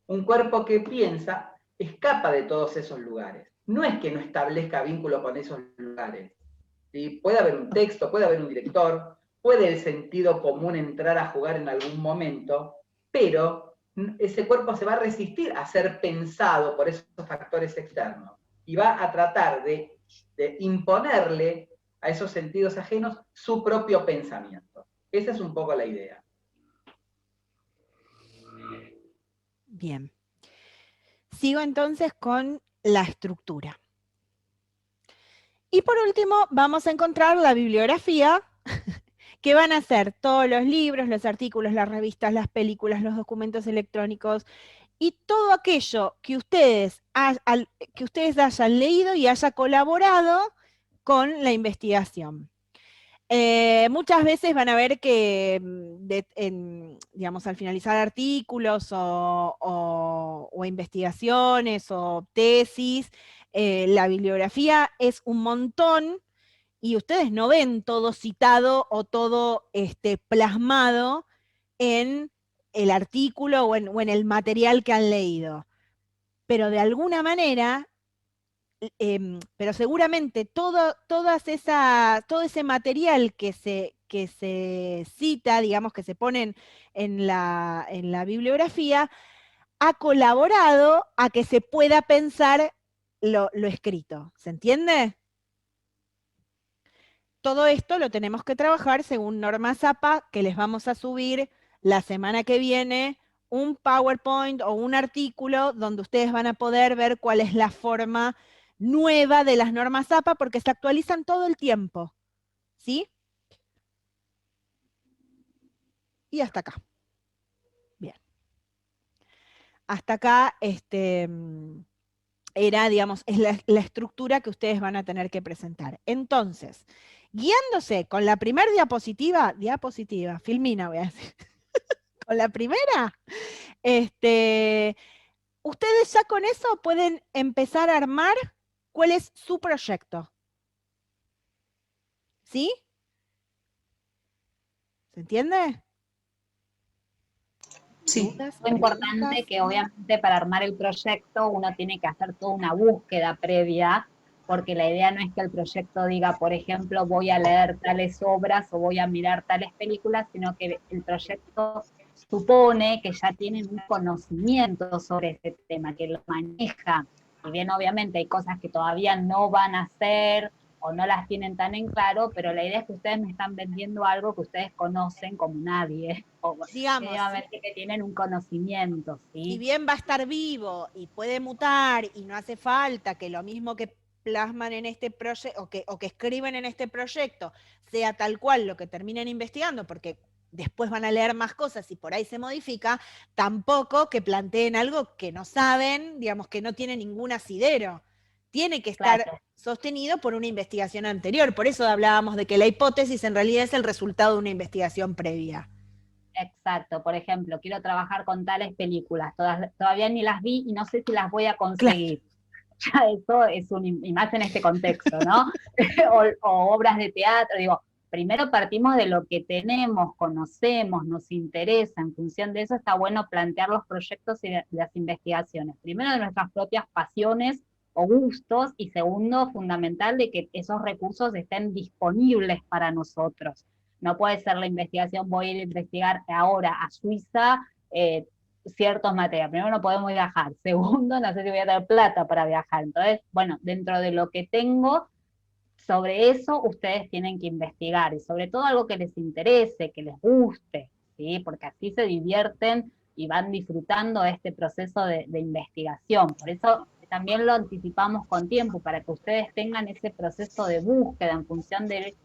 Un cuerpo que piensa escapa de todos esos lugares. No es que no establezca vínculo con esos lugares. ¿Sí? Puede haber un texto, puede haber un director, puede el sentido común entrar a jugar en algún momento, pero ese cuerpo se va a resistir a ser pensado por esos factores externos y va a tratar de imponerle a esos sentidos ajenos su propio pensamiento. Esa es un poco la idea. Bien. Sigo entonces con la estructura. Y por último, vamos a encontrar la bibliografía, que van a ser todos los libros, los artículos, las revistas, las películas, los documentos electrónicos, y todo aquello que ustedes hayan leído y haya colaborado con la investigación. Muchas veces van a ver que, digamos, al finalizar artículos o investigaciones o tesis, la bibliografía es un montón y ustedes no ven todo citado o todo plasmado en el artículo o en el material que han leído. Pero de alguna manera, pero seguramente todo ese material que se cita, digamos, que se pone en la bibliografía, ha colaborado a que se pueda pensar lo escrito. ¿Se entiende? Todo esto lo tenemos que trabajar según Norma Zappa, que les vamos a subir la semana que viene un PowerPoint o un artículo donde ustedes van a poder ver cuál es la forma nueva de las normas Zappa, porque se actualizan todo el tiempo. ¿Sí? Y hasta acá. Bien. Hasta acá era, digamos, es la estructura que ustedes van a tener que presentar. Entonces, guiándose con la primera diapositiva, Filmina voy a decir, con la primera, ustedes ya con eso pueden empezar a armar cuál es su proyecto. ¿Sí? ¿Se entiende? Sí. Lo importante que obviamente para armar el proyecto uno tiene que hacer toda una búsqueda previa, porque la idea no es que el proyecto diga, por ejemplo, voy a leer tales obras o voy a mirar tales películas, sino que el proyecto supone que ya tienen un conocimiento sobre este tema, que lo maneja. Y bien, obviamente hay cosas que todavía no van a hacer o no las tienen tan en claro, pero la idea es que ustedes me están vendiendo algo que ustedes conocen como nadie, o digamos, que tienen un conocimiento, ¿sí? Si bien va a estar vivo y puede mutar y no hace falta que lo mismo que plasman en este proyecto o que escriben en este proyecto sea tal cual lo que terminen investigando, porque después van a leer más cosas y por ahí se modifica, tampoco que planteen algo que no saben, digamos, que no tiene ningún asidero. Tiene que estar sostenido por una investigación anterior. Por eso hablábamos de que la hipótesis en realidad es el resultado de una investigación previa. Exacto. Por ejemplo, quiero trabajar con tales películas. Todavía ni las vi y no sé si las voy a conseguir. Claro. Ya eso es y más en este contexto, ¿no? o obras de teatro. Digo, primero partimos de lo que tenemos, conocemos, nos interesa. En función de eso está bueno plantear los proyectos y las investigaciones. Primero de nuestras propias pasiones o gustos, y segundo, fundamental, de que esos recursos estén disponibles para nosotros. No puede ser la investigación, voy a ir a investigar ahora a Suiza ciertos materiales. Primero, no podemos viajar. Segundo, no sé si voy a tener plata para viajar. Entonces, bueno, dentro de lo que tengo, sobre eso ustedes tienen que investigar, y sobre todo algo que les interese, que les guste, ¿sí? Porque así se divierten y van disfrutando este proceso de investigación. Por eso también lo anticipamos con tiempo, para que ustedes tengan ese proceso de búsqueda en función de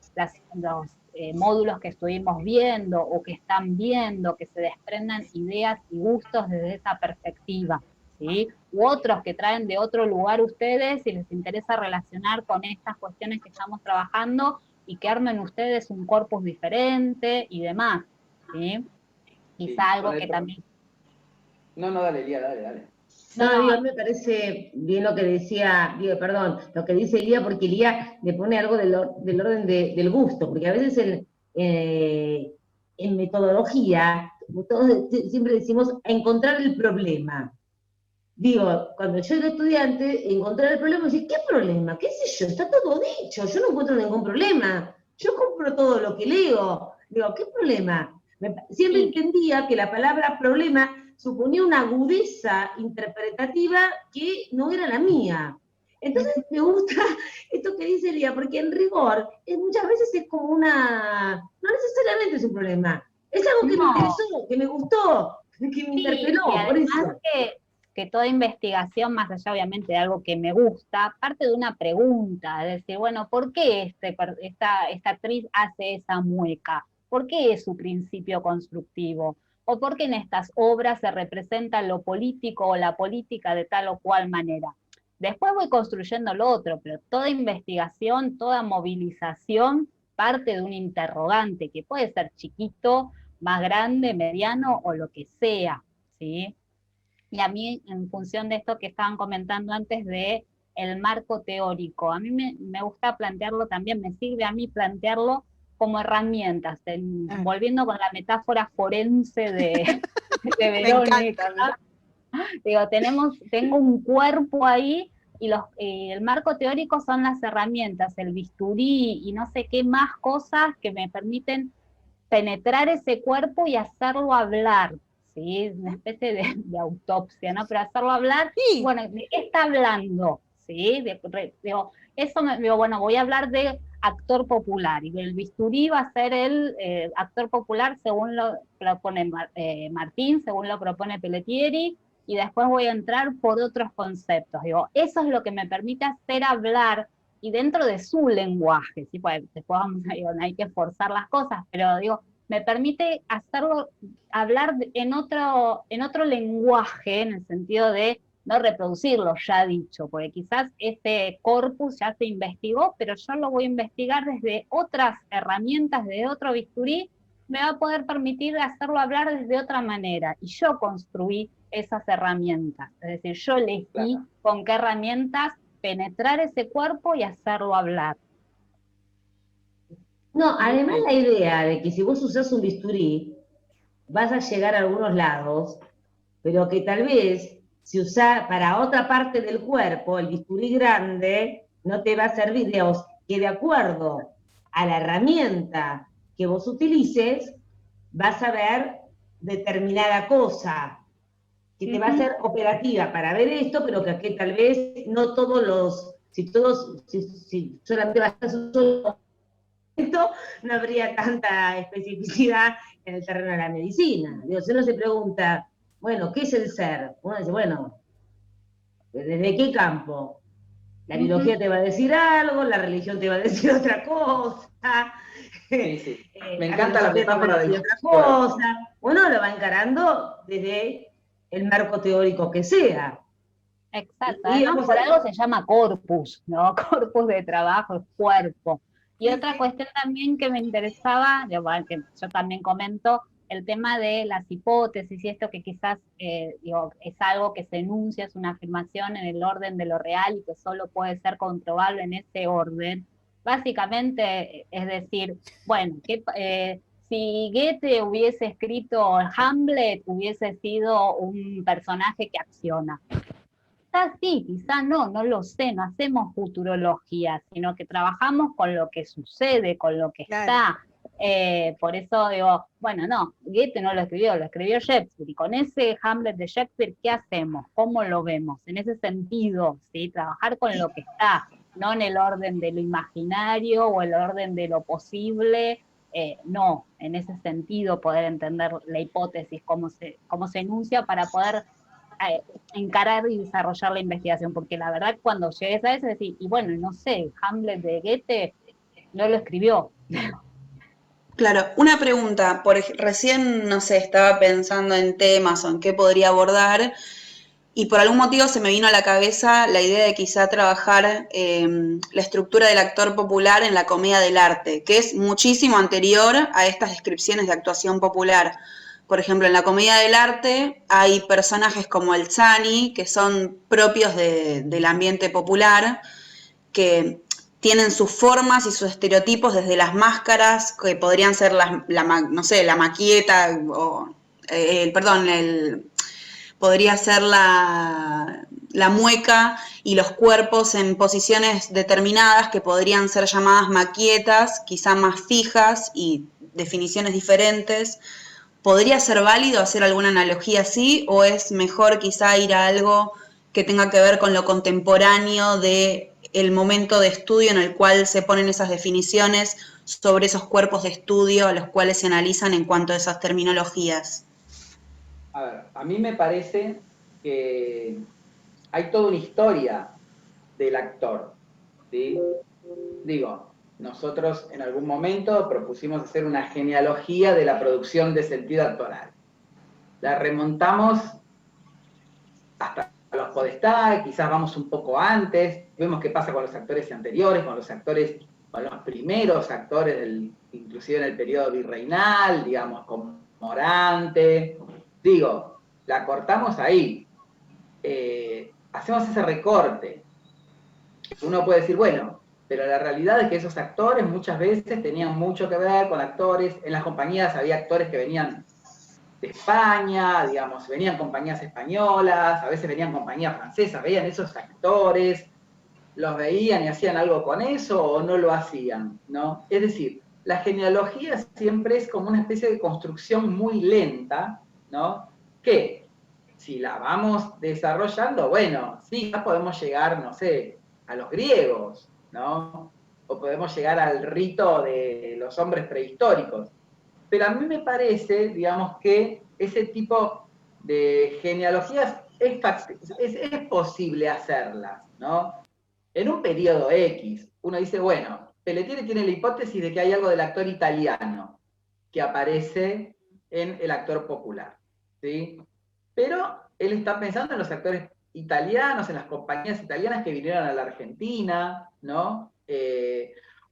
los módulos que estuvimos viendo o que están viendo, que se desprendan ideas y gustos desde esa perspectiva, ¿sí? U otros que traen de otro lugar ustedes y les interesa relacionar con estas cuestiones que estamos trabajando, y que armen ustedes un corpus diferente y demás, ¿sí? Quizá algo que también... No, dale, Lía, dale. No, digo, me parece bien lo que decía, lo que dice Lía, porque Lía le pone algo del orden del gusto, porque a veces en metodología, todos siempre decimos encontrar el problema. Digo, cuando yo era estudiante, encontrar el problema, decir, ¿qué problema? ¿Qué sé yo? Está todo dicho, yo no encuentro ningún problema. Yo compro todo lo que leo. Digo, ¿qué problema? Siempre entendía que la palabra problema suponía una agudeza interpretativa que no era la mía. Entonces me gusta esto que dice Lía, porque en rigor muchas veces es como no necesariamente es un problema, es algo que me interesó, que me gustó, que me interpeló, por eso. Que toda investigación, más allá obviamente de algo que me gusta, parte de una pregunta, es decir, bueno, ¿por qué esta actriz hace esa mueca? ¿Por qué es su principio constructivo? ¿O por qué en estas obras se representa lo político o la política de tal o cual manera? Después voy construyendo lo otro, pero toda investigación, toda movilización parte de un interrogante, que puede ser chiquito, más grande, mediano o lo que sea, ¿sí? Y a mí, en función de esto que estaban comentando antes de el marco teórico, a mí me gusta plantearlo también, me sirve a mí plantearlo como herramientas, volviendo con la metáfora forense de Verónica. Digo, tengo un cuerpo ahí y el marco teórico son las herramientas, el bisturí y no sé qué más cosas que me permiten penetrar ese cuerpo y hacerlo hablar. ¿Sí? Una especie de autopsia, ¿no? Pero hacerlo hablar, sí. Bueno, ¿de qué está hablando? ¿Sí? Digo, bueno, voy a hablar de actor popular, y el bisturí va a ser el actor popular según lo propone Martín, según lo propone Pelletieri, y después voy a entrar por otros conceptos. Digo, eso es lo que me permite hacer hablar, y dentro de su lenguaje, ¿sí? Pues después no hay que forzar las cosas, pero digo, me permite hacerlo, hablar en otro lenguaje, en el sentido de no reproducirlo ya dicho, porque quizás este corpus ya se investigó, pero yo lo voy a investigar desde otras herramientas, desde otro bisturí, me va a poder permitir hacerlo hablar desde otra manera, y yo construí esas herramientas, es decir, yo elegí con qué herramientas penetrar ese cuerpo y hacerlo hablar. No, además la idea de que si vos usás un bisturí, vas a llegar a algunos lados, pero que tal vez si usás para otra parte del cuerpo el bisturí grande, no te va a servir, digamos, que de acuerdo a la herramienta que vos utilices, vas a ver determinada cosa, que te va a ser operativa para ver esto, pero que tal vez no todos los, si solamente vas a usar no habría tanta especificidad en el terreno de la medicina. Digo, si uno se pregunta, bueno, ¿qué es el ser? Uno dice, bueno, ¿desde qué campo? La biología te va a decir algo, la religión te va a decir otra cosa. Sí. Me encanta la metáfora de otra cosa. Uno lo va encarando desde el marco teórico que sea. Exacto, además por algo se llama corpus, ¿no? Corpus de trabajo, cuerpo. Y otra cuestión también que me interesaba, que yo también comento, el tema de las hipótesis y esto que quizás es algo que se enuncia, es una afirmación en el orden de lo real y que solo puede ser comprobable en ese orden. Básicamente, es decir, bueno, si Goethe hubiese escrito Hamlet, hubiese sido un personaje que acciona. Quizás sí, quizás no lo sé, no hacemos futurología, sino que trabajamos con lo que sucede, con lo que está. Por eso digo, bueno, no, Goethe no lo escribió Shakespeare, y con ese Hamlet de Shakespeare, ¿qué hacemos? ¿Cómo lo vemos? En ese sentido, ¿sí? Trabajar con lo que está, no en el orden de lo imaginario o el orden de lo posible, no, en ese sentido poder entender la hipótesis, cómo se enuncia para poder encarar y desarrollar la investigación, porque la verdad cuando llegues a eso decir, y bueno, no sé, Hamlet de Goethe no lo escribió. Claro, una pregunta, recién, no sé, estaba pensando en temas o en qué podría abordar, y por algún motivo se me vino a la cabeza la idea de quizá trabajar la estructura del actor popular en la comedia del arte, que es muchísimo anterior a estas descripciones de actuación popular. Por ejemplo, en la comedia del arte hay personajes como el Zani, que son propios del ambiente popular, que tienen sus formas y sus estereotipos, desde las máscaras, que podrían ser no sé, la maqueta, o, podría ser la mueca, y los cuerpos en posiciones determinadas que podrían ser llamadas maquietas, quizá más fijas y definiciones diferentes. ¿Podría ser válido hacer alguna analogía así, o es mejor quizá ir a algo que tenga que ver con lo contemporáneo de el momento de estudio en el cual se ponen esas definiciones sobre esos cuerpos de estudio a los cuales se analizan en cuanto a esas terminologías? A ver, a mí me parece que hay toda una historia del actor, ¿sí? Digo, nosotros en algún momento propusimos hacer una genealogía de la producción de sentido actoral. La remontamos hasta los Podestá, quizás vamos un poco antes, vemos qué pasa con los actores anteriores, con los primeros actores, inclusive en el periodo virreinal, digamos, con Morante. Digo, la cortamos ahí. Hacemos ese recorte. Uno puede decir, bueno, pero la realidad es que esos actores muchas veces tenían mucho que ver con actores. En las compañías había actores que venían de España, digamos, venían compañías españolas, a veces venían compañías francesas, veían esos actores, los veían y hacían algo con eso o no lo hacían, ¿no? Es decir, la genealogía siempre es como una especie de construcción muy lenta, ¿no? Que si la vamos desarrollando, bueno, sí, ya podemos llegar, no sé, a los griegos, ¿no? O podemos llegar al rito de los hombres prehistóricos. Pero a mí me parece, digamos, que ese tipo de genealogías es posible hacerlas, ¿no? En un periodo X, uno dice, bueno, Pelletieri tiene la hipótesis de que hay algo del actor italiano que aparece en el actor popular, ¿sí? Pero él está pensando en los actores italianos, en las compañías italianas que vinieron a la Argentina, ¿no?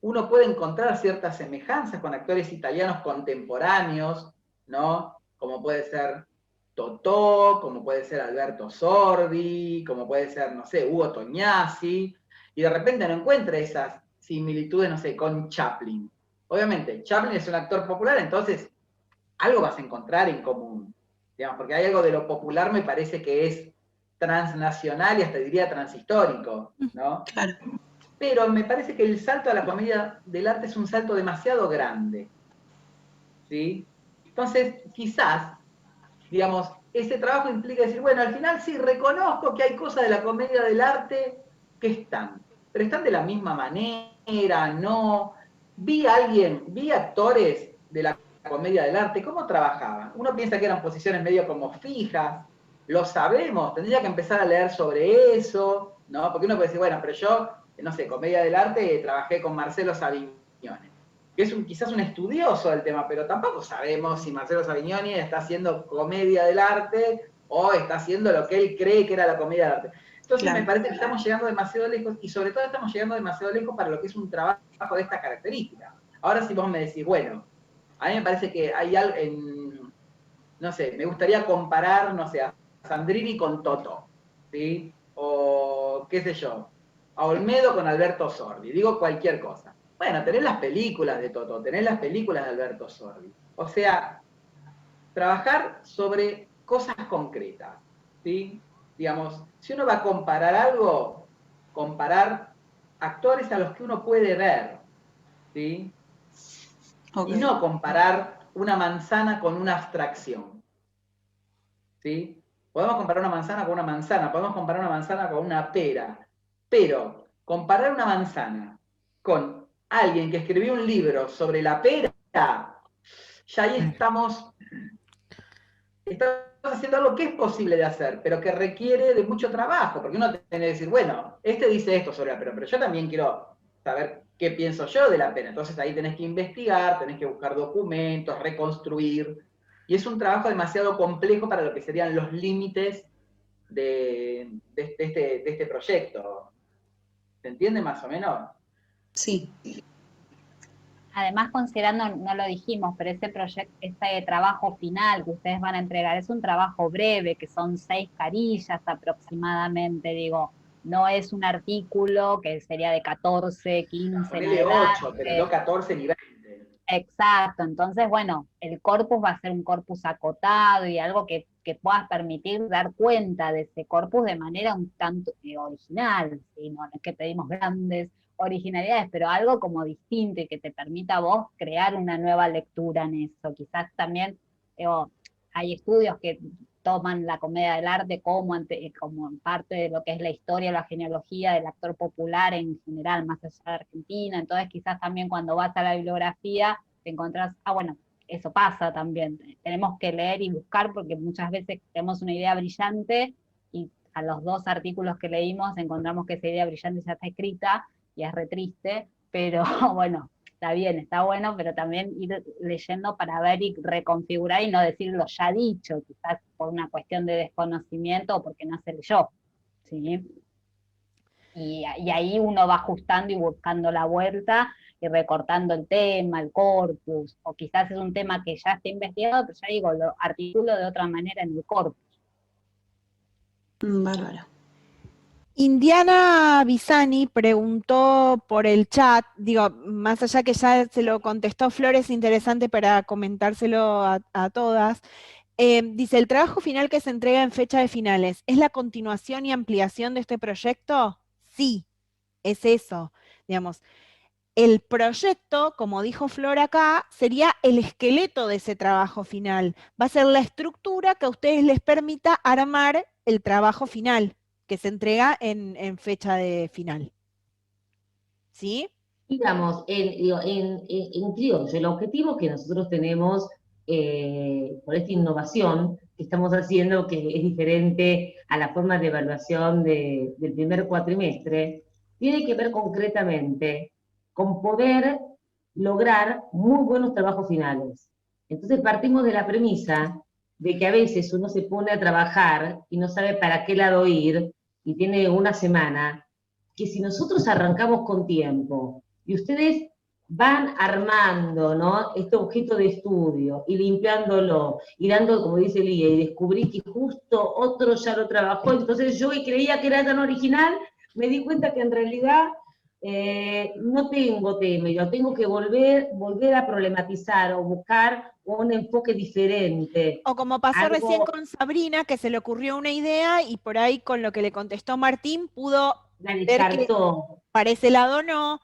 Uno puede encontrar ciertas semejanzas con actores italianos contemporáneos, ¿no? Como puede ser Totò, como puede ser Alberto Sordi, como puede ser, no sé, Ugo Tognazzi, y de repente no encuentra esas similitudes, no sé, con Chaplin. Obviamente, Chaplin es un actor popular, entonces algo vas a encontrar en común, digamos, porque hay algo de lo popular, me parece que es transnacional y hasta diría transhistórico, ¿no? Claro. Pero me parece que el salto a la comedia del arte es un salto demasiado grande, ¿sí? Entonces, quizás, digamos, ese trabajo implica decir, bueno, al final sí, reconozco que hay cosas de la comedia del arte que están, pero están de la misma manera, ¿no? Vi actores de la comedia del arte, ¿cómo trabajaban? Uno piensa que eran posiciones medio como fijas, lo sabemos, tendría que empezar a leer sobre eso, ¿no? Porque uno puede decir, bueno, pero yo, no sé, comedia del arte, trabajé con Marcelo Savignone, que es quizás un estudioso del tema, pero tampoco sabemos si Marcelo Savignoni está haciendo comedia del arte o está haciendo lo que él cree que era la comedia del arte. Entonces Claro. me parece que estamos llegando demasiado lejos, y sobre todo estamos llegando demasiado lejos para lo que es un trabajo de esta característica. Ahora si vos me decís, bueno, a mí me parece que hay algo no sé, me gustaría comparar, no sé, a Sandrini con Totò, ¿sí? O qué sé yo, a Olmedo con Alberto Sordi, digo cualquier cosa. Bueno, tenés las películas de Totò, tenés las películas de Alberto Sordi. O sea, trabajar sobre cosas concretas, ¿sí? Digamos, si uno va a comparar algo, comparar actores a los que uno puede ver, ¿sí? Okay. Y no comparar una manzana con una abstracción, ¿sí? Podemos comparar una manzana con una manzana, podemos comparar una manzana con una pera, pero comparar una manzana con alguien que escribió un libro sobre la pera, ya ahí estamos haciendo algo que es posible de hacer, pero que requiere de mucho trabajo, porque uno tiene que decir, bueno, este dice esto sobre la pera, pero yo también quiero saber qué pienso yo de la pera. Entonces ahí tenés que investigar, tenés que buscar documentos, reconstruir, y es un trabajo demasiado complejo para lo que serían los límites de este proyecto. ¿Se entiende más o menos? Sí. Además, considerando, no lo dijimos, pero este proyecto, este trabajo final que ustedes van a entregar, es un trabajo breve, que son 6 carillas aproximadamente, digo, no es un artículo que sería de 14, 15 en Ponele 8, pero adelante. no 14 ni 20. Exacto, entonces, bueno, el corpus va a ser un corpus acotado y algo que puedas permitir dar cuenta de ese corpus de manera un tanto original, ¿sí? No es que pedimos grandes originalidades, pero algo como distinto y que te permita a vos crear una nueva lectura en eso. Quizás también hay estudios que toman la comedia del arte como parte de lo que es la historia, la genealogía del actor popular en general, más allá de Argentina. Entonces, quizás también cuando vas a la bibliografía te encontrás, bueno, eso pasa también. Tenemos que leer y buscar porque muchas veces tenemos una idea brillante y a los 2 artículos que leímos encontramos que esa idea brillante ya está escrita y es re triste, pero bueno, está bien, está bueno, pero también ir leyendo para ver y reconfigurar y no decir lo ya dicho, quizás por una cuestión de desconocimiento o porque no se leyó, ¿sí? Y ahí uno va ajustando y buscando la vuelta y recortando el tema, el corpus, o quizás es un tema que ya está investigado, pero ya digo, lo articulo de otra manera en el corpus. Bárbaro. Indiana Bisani preguntó por el chat, digo, más allá que ya se lo contestó Flores, interesante para comentárselo a todas. Dice, ¿el trabajo final que se entrega en fecha de finales es la continuación y ampliación de este proyecto? Sí, es eso, digamos. El proyecto, como dijo Flor acá, sería el esqueleto de ese trabajo final. Va a ser la estructura que a ustedes les permita armar el trabajo final, que se entrega en fecha de final. ¿Sí? Digamos, en criollo, el objetivo que nosotros tenemos por esta innovación que estamos haciendo, que es diferente a la forma de evaluación del primer cuatrimestre, tiene que ver concretamente con poder lograr muy buenos trabajos finales. Entonces partimos de la premisa de que a veces uno se pone a trabajar y no sabe para qué lado ir y tiene una semana, que si nosotros arrancamos con tiempo y ustedes van armando, ¿no?, este objeto de estudio y limpiándolo y dando, como dice Lía, y descubrí que justo otro ya lo trabajó, entonces yo que creía que era tan original, me di cuenta que en realidad no tengo tema, yo tengo que volver a problematizar o buscar un enfoque diferente. O como pasó recién con Sabrina, que se le ocurrió una idea y por ahí con lo que le contestó Martín pudo ver que para ese lado no.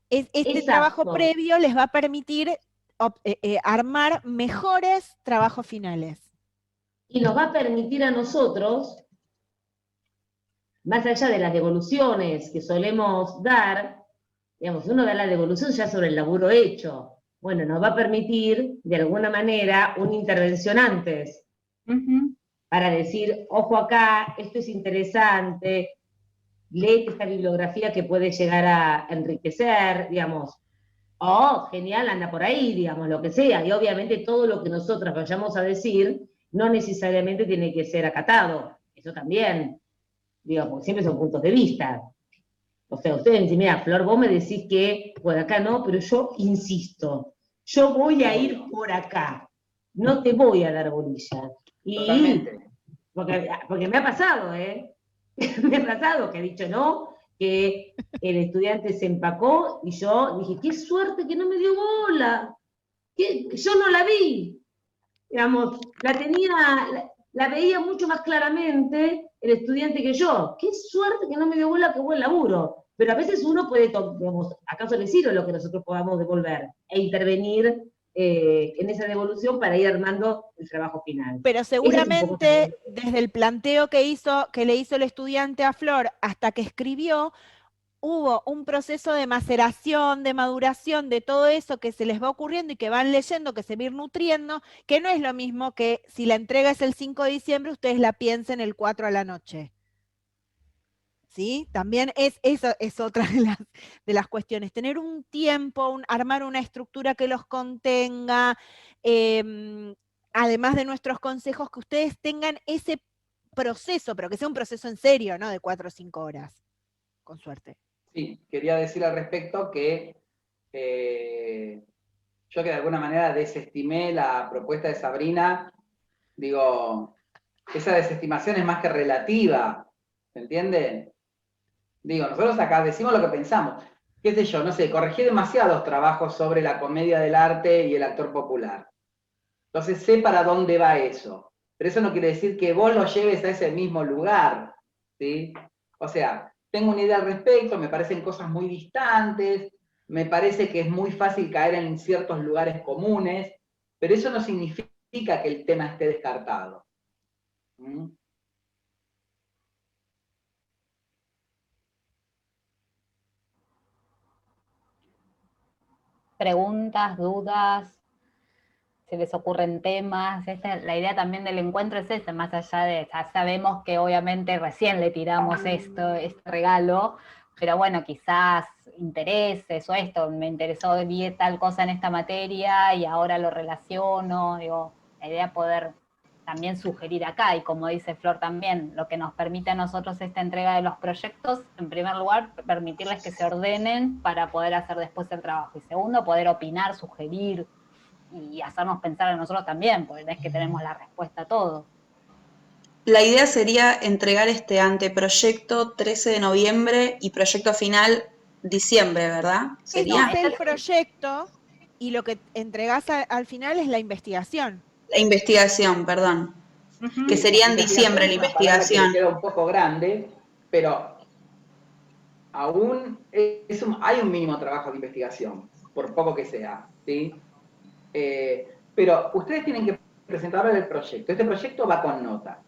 Este trabajo previo les va a permitir armar mejores trabajos finales. Y nos va a permitir a nosotros, más allá de las devoluciones que solemos dar, digamos, uno da la devolución ya sobre el laburo hecho. Bueno, nos va a permitir, de alguna manera, una intervención antes. Para decir, ojo acá, esto es interesante, léete esta bibliografía que puede llegar a enriquecer, digamos. Genial, anda por ahí, digamos, lo que sea. Y obviamente todo lo que nosotras vayamos a decir no necesariamente tiene que ser acatado. Eso también, digo, porque siempre son puntos de vista. O sea, ustedes me dicen, mira, Flor, vos me decís que por acá no, pero yo insisto, yo voy a ir por acá, no te voy a dar bolilla. Y porque me ha pasado, me ha pasado que he dicho no, que el estudiante se empacó y yo dije, qué suerte que no me dio bola, que yo no la vi. Digamos, la veía mucho más claramente el estudiante que yo. Qué suerte que no me dio bola, qué buen laburo. Pero a veces uno puede, digamos, acaso decirlo lo que nosotros podamos devolver e intervenir en esa devolución para ir armando el trabajo final. Pero seguramente desde el planteo que le hizo el estudiante a Flor hasta que escribió, hubo un proceso de maceración, de maduración, de todo eso que se les va ocurriendo y que van leyendo, que se va a ir nutriendo, que no es lo mismo que si la entrega es el 5 de diciembre, ustedes la piensen el 4 a la noche. ¿Sí? También eso es otra de las cuestiones. Tener un tiempo, armar una estructura que los contenga, además de nuestros consejos, que ustedes tengan ese proceso, pero que sea un proceso en serio, ¿no? De 4 o 5 horas, con suerte. Sí, quería decir al respecto que yo que de alguna manera desestimé la propuesta de Sabrina, digo, esa desestimación es más que relativa, ¿se entiende? Digo, nosotros acá decimos lo que pensamos. Qué sé yo, no sé, corregí demasiados trabajos sobre la comedia del arte y el actor popular. Entonces sé para dónde va eso. Pero eso no quiere decir que vos lo lleves a ese mismo lugar, ¿sí? O sea, tengo una idea al respecto, me parecen cosas muy distantes, me parece que es muy fácil caer en ciertos lugares comunes, pero eso no significa que el tema esté descartado. ¿Mm? Preguntas, dudas, se les ocurren temas. La idea también del encuentro es esa, más allá de, ya sabemos que obviamente recién le tiramos este regalo, pero bueno, quizás intereses o esto, me interesó, vi tal cosa en esta materia y ahora lo relaciono, digo, la idea es poder también sugerir acá, y como dice Flor también, lo que nos permite a nosotros esta entrega de los proyectos, en primer lugar, permitirles que se ordenen para poder hacer después el trabajo, y segundo, poder opinar, sugerir, y hacernos pensar a nosotros también, porque no es que tenemos la respuesta a todo. La idea sería entregar este anteproyecto 13 de noviembre y proyecto final diciembre, ¿verdad? ¿Sería? Este es el proyecto y lo que entregás al final es la investigación. La investigación, perdón. Que sería en diciembre la Es una palabra que investigación. queda un poco grande, pero aún hay un mínimo trabajo de investigación, por poco que sea, ¿sí? Pero ustedes tienen que presentar el proyecto. Este proyecto va con nota,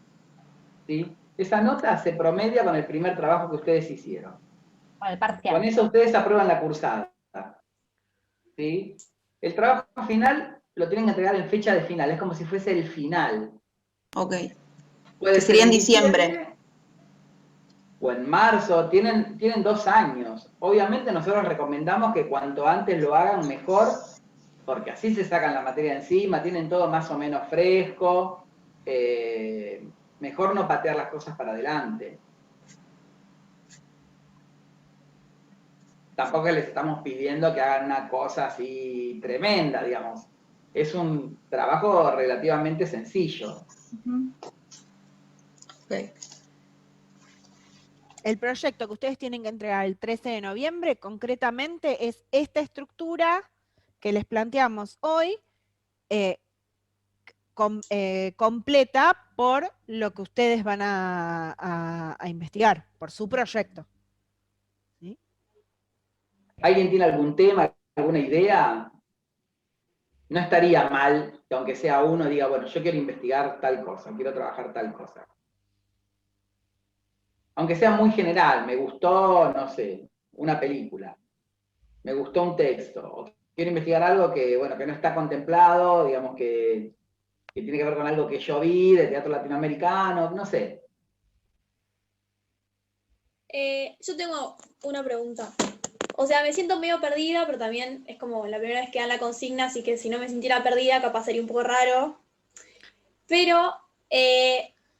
¿sí? Esa nota se promedia con el primer trabajo que ustedes hicieron. Con el parcial. Con eso ustedes aprueban la cursada, ¿sí? El trabajo final lo tienen que entregar en fecha de final, es como si fuese el final. Ok. Puede Que ser sería en diciembre. O en marzo, tienen 2 años. Obviamente nosotros recomendamos que cuanto antes lo hagan mejor, porque así se sacan la materia encima, tienen todo más o menos fresco, mejor no patear las cosas para adelante. Tampoco les estamos pidiendo que hagan una cosa así tremenda, digamos. Es un trabajo relativamente sencillo. Okay. El proyecto que ustedes tienen que entregar el 13 de noviembre, concretamente, es esta estructura que les planteamos hoy, completa por lo que ustedes van a investigar, por su proyecto. ¿Sí? ¿Alguien tiene algún tema, alguna idea? No estaría mal que aunque sea uno diga, bueno, yo quiero investigar tal cosa, quiero trabajar tal cosa. Aunque sea muy general, me gustó, no sé, una película, me gustó un texto, o quiero investigar algo que, bueno, que no está contemplado, digamos que tiene que ver con algo que yo vi de teatro latinoamericano, no sé. Yo tengo una pregunta. O sea, me siento medio perdida, pero también es como la primera vez que dan la consigna, así que si no me sintiera perdida, capaz sería un poco raro. Pero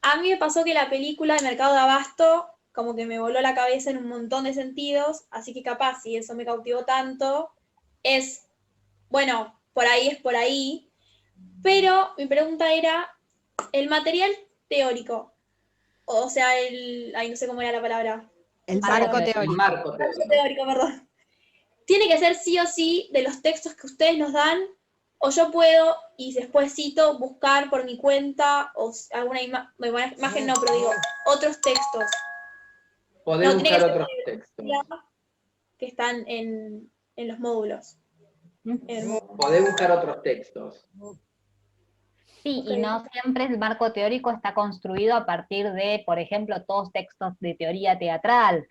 a mí me pasó que la película de Mercado de Abasto como que me voló la cabeza en un montón de sentidos, así que capaz, si eso me cautivó tanto, es, bueno, por ahí es por ahí. Pero mi pregunta era, el material teórico, o sea, ay, no sé cómo era la palabra. El marco teórico. El marco teórico, perdón. Tiene que ser sí o sí de los textos que ustedes nos dan, o yo puedo, y después cito, buscar por mi cuenta, o alguna imagen, no, pero digo, otros textos. Podés buscar otros textos. Que están en los módulos. Podés buscar otros textos. Sí, y no siempre el marco teórico está construido a partir de, por ejemplo, todos textos de teoría teatral,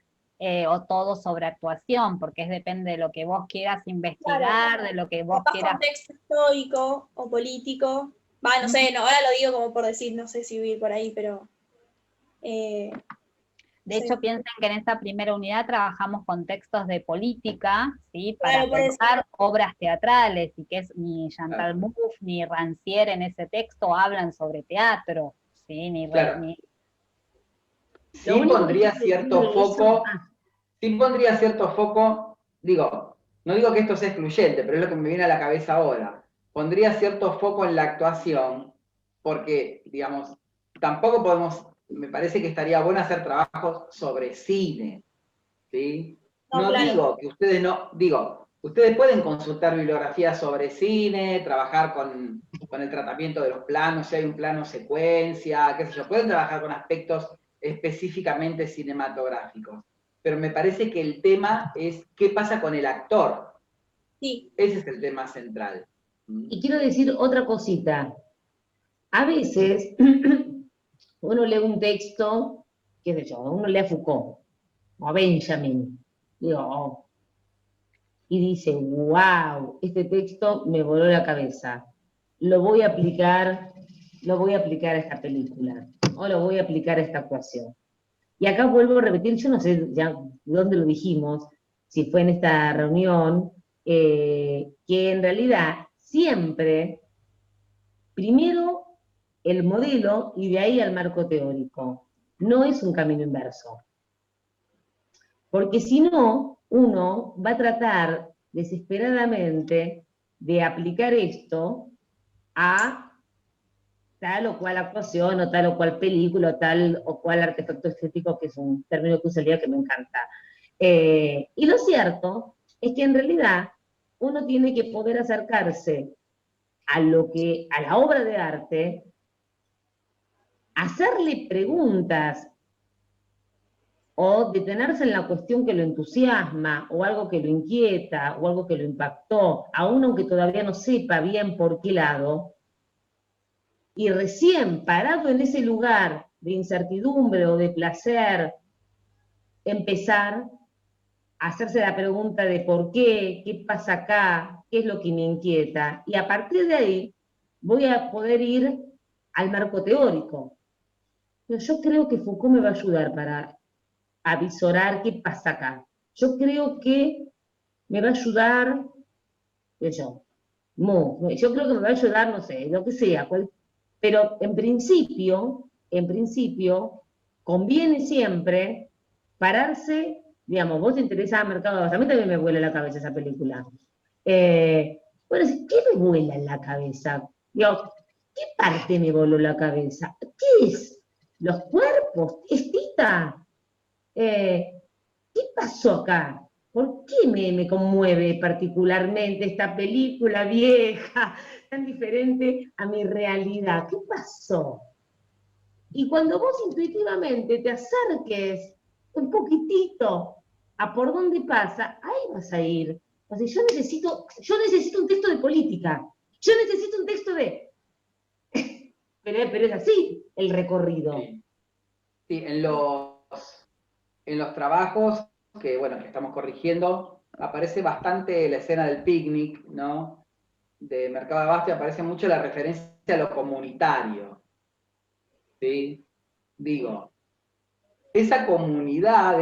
o todo sobre actuación, porque depende de lo que vos quieras investigar, claro, de lo que vos quieras. Contexto histórico o político. Va, no sé, no, ahora lo digo como por decir, no sé si vivir por ahí, pero... de hecho, piensen que en esta primera unidad trabajamos con textos de política, ¿sí? Para pensar obras teatrales, y que es ni Chantal Mouffe ni Rancière en ese texto hablan sobre teatro, ¿sí? Sí pondría cierto foco, digo, no digo que esto sea excluyente, pero es lo que me viene a la cabeza ahora. Pondría cierto foco en la actuación, porque, digamos, tampoco podemos, me parece que estaría bueno hacer trabajos sobre cine, ¿sí? No, No claro. digo que ustedes no, digo, ustedes pueden consultar bibliografía sobre cine, trabajar con el tratamiento de los planos, si hay un plano secuencia, qué sé yo, pueden trabajar con aspectos específicamente cinematográficos. Pero me parece que el tema es qué pasa con el actor. Sí, Ese es el tema central. Y quiero decir otra cosita. A veces uno lee un texto, qué sé yo, uno lee a Foucault o a Benjamin, digo, oh, y dice, wow, este texto me voló la cabeza. Lo voy a aplicar a esta película, o lo voy a aplicar a esta actuación. Y acá vuelvo a repetir, yo no sé ya dónde lo dijimos, si fue en esta reunión, que en realidad siempre, primero el modelo y de ahí al marco teórico. No es un camino inverso. Porque si no, uno va a tratar desesperadamente de aplicar esto a tal o cual actuación, o tal o cual película, o tal o cual artefacto estético, que es un término que usa el día que me encanta. Y lo cierto es que en realidad uno tiene que poder acercarse a la obra de arte, hacerle preguntas o detenerse en la cuestión que lo entusiasma, o algo que lo inquieta, o algo que lo impactó, aún aunque todavía no sepa bien por qué lado, y recién parado en ese lugar de incertidumbre o de placer, empezar a hacerse la pregunta de por qué pasa acá, qué es lo que me inquieta, y a partir de ahí voy a poder ir al marco teórico. Pero yo creo que Foucault me va a ayudar para avisorar qué pasa acá. Yo creo que me va a ayudar, yo creo que me va a ayudar, no sé, lo que sea, pero en principio, conviene siempre pararse, digamos, vos te interesás mercado, a mí también me vuela la cabeza esa película. Bueno, ¿qué me vuela en la cabeza? Digo, ¿qué parte me voló la cabeza? ¿Qué es? ¿Los cuerpos? ¿Es Tita? ¿Qué pasó acá? ¿Por qué me conmueve particularmente esta película vieja, tan diferente a mi realidad? ¿Qué pasó? Y cuando vos intuitivamente te acerques un poquitito a por dónde pasa, ahí vas a ir. O sea, yo necesito un texto de política. Yo necesito un texto de... pero es así el recorrido. Sí, sí, en los trabajos que, bueno, que estamos corrigiendo, aparece bastante la escena del picnic, ¿no? De Mercado de Abasto, aparece mucho la referencia a lo comunitario, ¿sí? Digo, esa comunidad,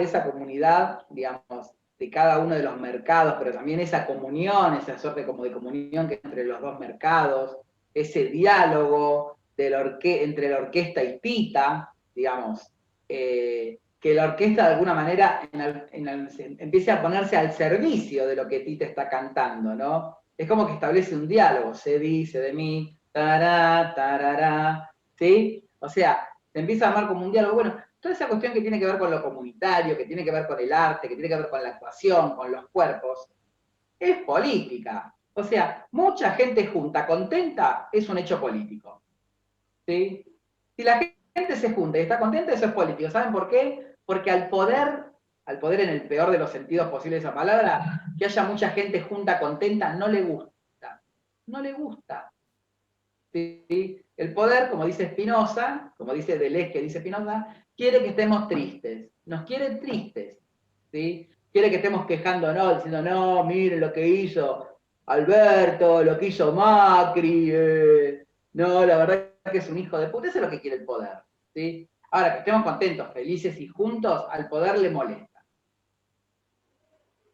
digamos, de cada uno de los mercados, pero también esa comunión, esa suerte como de comunión que hay entre los dos mercados, ese diálogo entre la orquesta y Tita, digamos, que la orquesta de alguna manera empiece a ponerse al servicio de lo que Tita está cantando, ¿no? Es como que establece un diálogo, se dice de mí, tarará, tarará, ¿sí? O sea, se empieza a armar como un diálogo. Bueno, toda esa cuestión que tiene que ver con lo comunitario, que tiene que ver con el arte, que tiene que ver con la actuación, con los cuerpos, es política. O sea, mucha gente junta, contenta, es un hecho político. ¿Sí? Si la gente se junta y está contenta, eso es político. ¿Saben por qué? Porque al poder en el peor de los sentidos posibles de esa palabra, que haya mucha gente junta, contenta, no le gusta. No le gusta. ¿Sí? El poder, como dice Spinoza, como dice Deleuze, que dice Spinoza, quiere que estemos tristes, nos quiere tristes, ¿sí? Quiere que estemos quejándonos, diciendo, no, miren lo que hizo Alberto, lo que hizo Macri, no, la verdad es que es un hijo de puta, eso es lo que quiere el poder, ¿sí? Ahora, que estemos contentos, felices y juntos, al poder le molesta.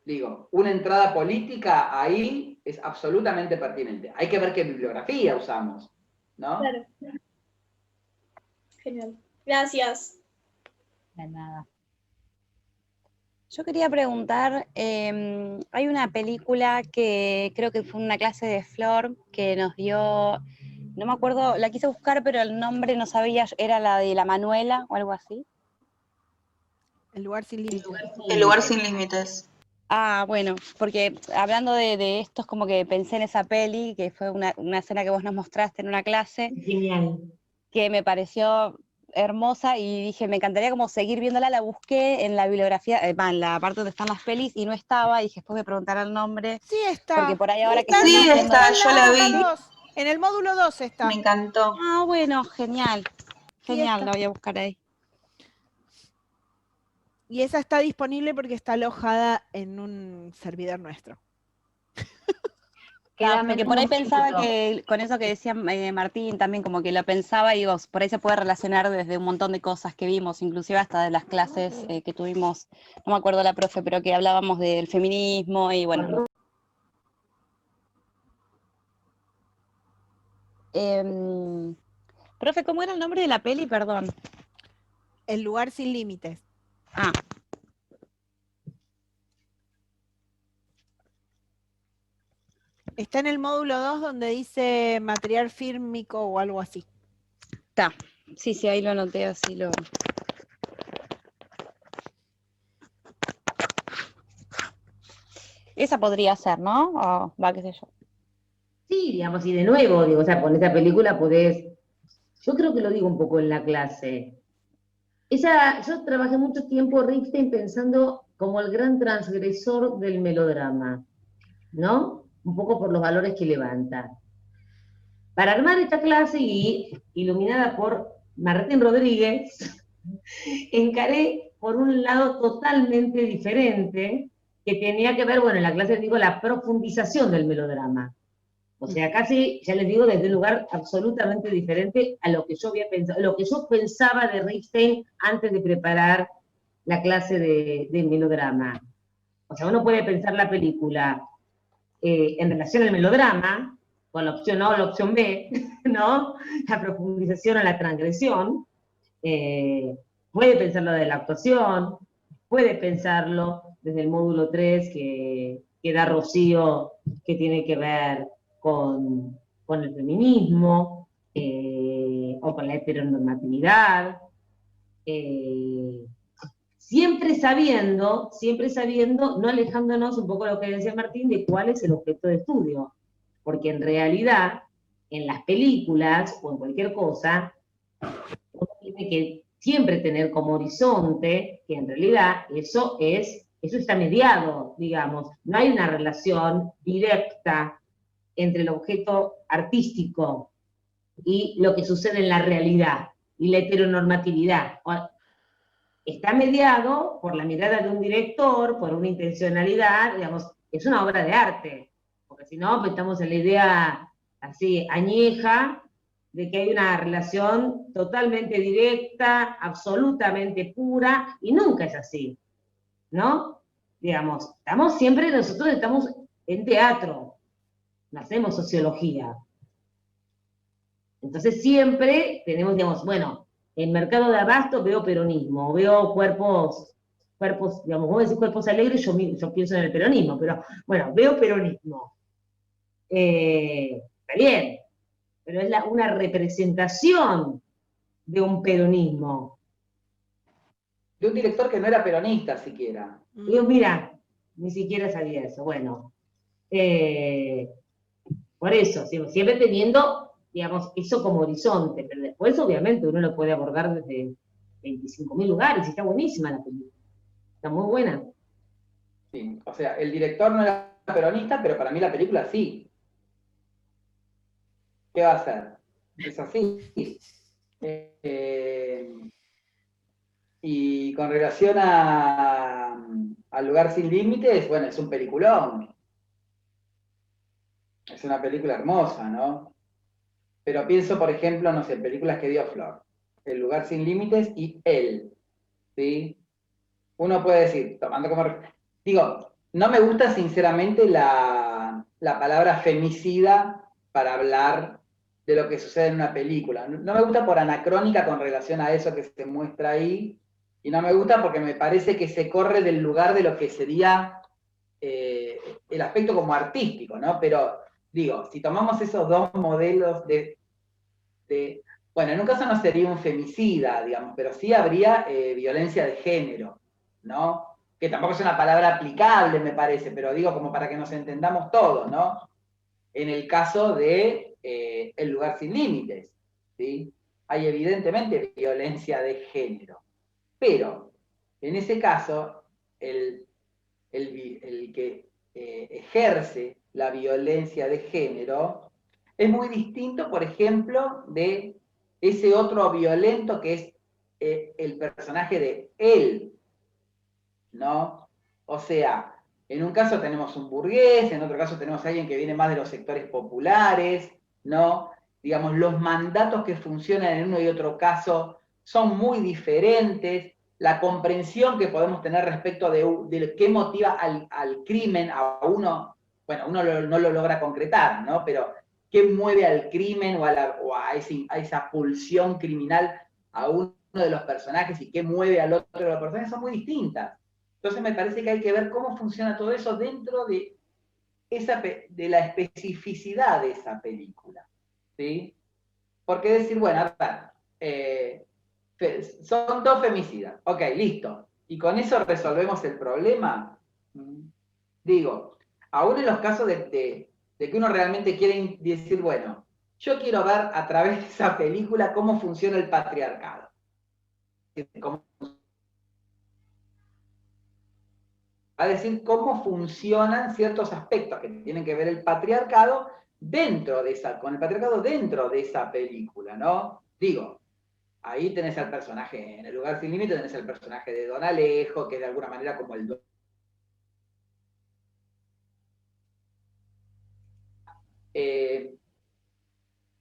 Digo, una entrada política ahí es absolutamente pertinente. Hay que ver qué bibliografía usamos, ¿no? Claro. Genial. Gracias. De nada. Yo quería preguntar, hay una película que creo que fue una clase de Flor que nos dio, no me acuerdo, la quise buscar, pero el nombre no sabía, era la de La Manuela o algo así. El lugar sin límites. El lugar sin límites. Ah, bueno, porque hablando de esto es como que pensé en esa peli, que fue una escena que vos nos mostraste en una clase, Genial. que me pareció hermosa y dije, me encantaría como seguir viéndola, la busqué en la bibliografía, en la parte donde están las pelis y no estaba, y dije, después me preguntarán el nombre, Sí está. porque por ahí ahora que Está, estoy Sí, haciendo... está, yo la vi. 2. En el módulo 2 está. Me encantó. Ah, bueno, genial, Sí, genial, está. la voy a buscar ahí. Y esa está disponible porque está alojada en un servidor nuestro. Porque por ahí pensaba que, con eso que decía Martín, también como que lo pensaba y digo, por ahí se puede relacionar desde un montón de cosas que vimos, inclusive hasta de las clases que tuvimos, no me acuerdo la profe, pero que hablábamos del feminismo y bueno. Profe, ¿cómo era el nombre de la peli? Perdón. El lugar sin límites. Ah. Está en el módulo 2 donde dice material fílmico o algo así. Está. Sí, sí, ahí lo anoté, así lo... Esa podría ser, ¿no? O, va, qué sé yo. Sí, digamos, y de nuevo, digo, o sea, con esta película podés, yo creo que lo digo un poco en la clase. Yo trabajé mucho tiempo Ripstein pensando como el gran transgresor del melodrama, ¿no? Un poco por los valores que levanta. Para armar esta clase y iluminada por Martín Rodríguez, encaré por un lado totalmente diferente, que tenía que ver, bueno, en la clase les digo, la profundización del melodrama. O sea, casi, ya les digo, desde un lugar absolutamente diferente a lo que yo había pensado, lo que yo pensaba de Ripstein antes de preparar la clase de melodrama. O sea, uno puede pensar la película en relación al melodrama, con la opción A o la opción B, ¿no? La profundización o la transgresión. Puede pensarlo de la actuación, puede pensarlo desde el módulo 3 que da Rocío, que tiene que ver con el feminismo, o con la heteronormatividad, siempre sabiendo, no alejándonos un poco de lo que decía Martín, de cuál es el objeto de estudio, porque en realidad, en las películas, o en cualquier cosa, uno tiene que siempre tener como horizonte, que en realidad eso está mediado, digamos, no hay una relación directa entre el objeto artístico y lo que sucede en la realidad, y la heteronormatividad. Está mediado por la mirada de un director, por una intencionalidad, digamos, es una obra de arte, porque si no, pues estamos en la idea así, añeja, de que hay una relación totalmente directa, absolutamente pura, y nunca es así, ¿no? Digamos, nosotros estamos en teatro, no hacemos sociología. Entonces siempre tenemos, digamos, bueno, en mercado de abasto veo peronismo, veo cuerpos, digamos, vos decís cuerpos alegres, yo pienso en el peronismo, pero bueno, veo peronismo. Está bien, pero es una representación de un peronismo. De un director que no era peronista siquiera. Digo, mira, ni siquiera sabía eso. Bueno, por eso, siempre teniendo, digamos, eso como horizonte, pero después obviamente uno lo puede abordar desde 25.000 lugares, y está buenísima la película. Está muy buena. Sí, o sea, el director no era peronista, pero para mí la película sí. ¿Qué va a hacer? Es así. Y con relación al lugar sin límites, bueno, es un peliculón. Es una película hermosa, ¿no? Pero pienso, por ejemplo, no sé, películas que dio Flor. El lugar sin límites y Él. ¿Sí? Uno puede decir, tomando como... Digo, no me gusta sinceramente la palabra femicida para hablar de lo que sucede en una película. No me gusta por anacrónica con relación a eso que se muestra ahí, y no me gusta porque me parece que se corre del lugar de lo que sería el aspecto como artístico, ¿no? Pero, digo, si tomamos esos dos modelos bueno, en un caso no sería un femicida, digamos, pero sí habría violencia de género. ¿no? Que tampoco es una palabra aplicable, me parece, pero digo como para que nos entendamos todos, ¿no? En el caso de El lugar sin límites, ¿sí? Hay evidentemente violencia de género, pero en ese caso, el que ejerce la violencia de género es muy distinto, por ejemplo, de ese otro violento que es el personaje de él, ¿no? O sea, en un caso tenemos un burgués, en otro caso tenemos a alguien que viene más de los sectores populares, ¿no? Digamos, los mandatos que funcionan en uno y otro caso son muy diferentes, la comprensión que podemos tener respecto de qué motiva al crimen a uno, bueno, uno no lo logra concretar, ¿no? Pero qué mueve al crimen o a esa pulsión criminal a uno de los personajes y qué mueve al otro de los personajes son muy distintas. Entonces me parece que hay que ver cómo funciona todo eso dentro de la especificidad de esa película, ¿sí? Porque decir, bueno, a ver, son 2 femicidas, ok, listo, y con eso resolvemos el problema. Digo, aún en los casos de que uno realmente quiere decir, bueno, yo quiero ver a través de esa película cómo funciona el patriarcado. Va a decir cómo funcionan ciertos aspectos que tienen que ver el patriarcado con el patriarcado dentro de esa película, ¿no? Digo, ahí tenés al personaje, en El lugar sin límite tenés el personaje de Don Alejo, que es de alguna manera como el...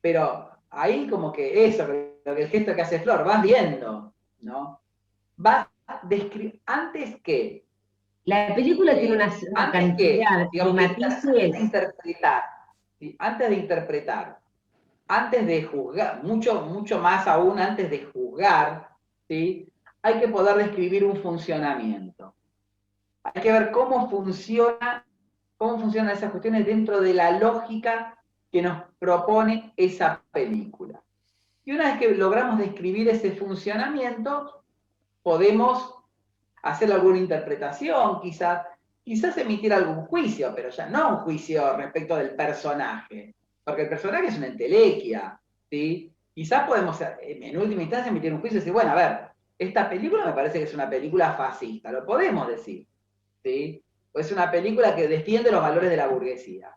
pero ahí como que eso, lo que el gesto que hace Flor, vas viendo, ¿no? Vas antes que... La película tiene una cantidad de matices. Antes de interpretar, antes de juzgar, mucho más aún antes de juzgar, ¿sí? Hay que poder describir un funcionamiento. Hay que ver cómo funcionan esas cuestiones dentro de la lógica que nos propone esa película. Y una vez que logramos describir ese funcionamiento, podemos hacer alguna interpretación, quizás emitir algún juicio, pero ya no un juicio respecto del personaje, porque el personaje es una entelequia, ¿sí? Quizás podemos, en última instancia, emitir un juicio y decir, bueno, a ver, esta película me parece que es una película fascista, lo podemos decir, ¿sí? O es una película que defiende los valores de la burguesía.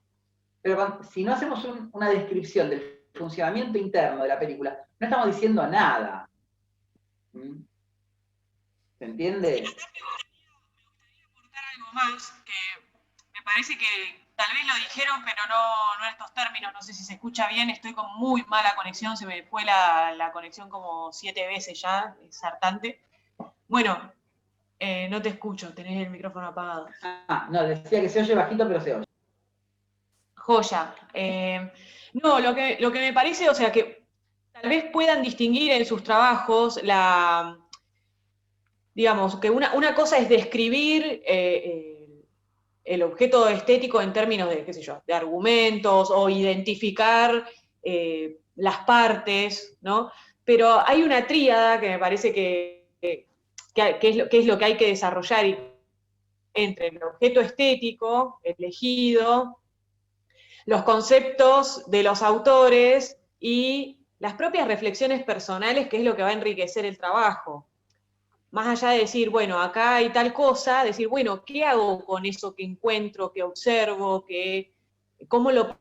Pero si no hacemos una descripción del funcionamiento interno de la película, no estamos diciendo nada. ¿Se entiende? Me gustaría aportar algo más, que me parece que tal vez lo dijeron, pero no en estos términos, no sé si se escucha bien, estoy con muy mala conexión, se me fue la conexión como 7 veces ya, es hartante. Bueno, no te escucho, tenés el micrófono apagado. No, decía que se oye bajito, pero se oye. Joya. No, lo que me parece, o sea, que tal vez puedan distinguir en sus trabajos digamos, que una cosa es describir el objeto estético en términos de, qué sé yo, de argumentos o identificar las partes, ¿no? Pero hay una tríada que me parece que es lo que hay que desarrollar entre el objeto estético elegido, los conceptos de los autores y las propias reflexiones personales, que es lo que va a enriquecer el trabajo. Más allá de decir, bueno, acá hay tal cosa, decir, bueno, ¿qué hago con eso que encuentro, que observo, cómo lo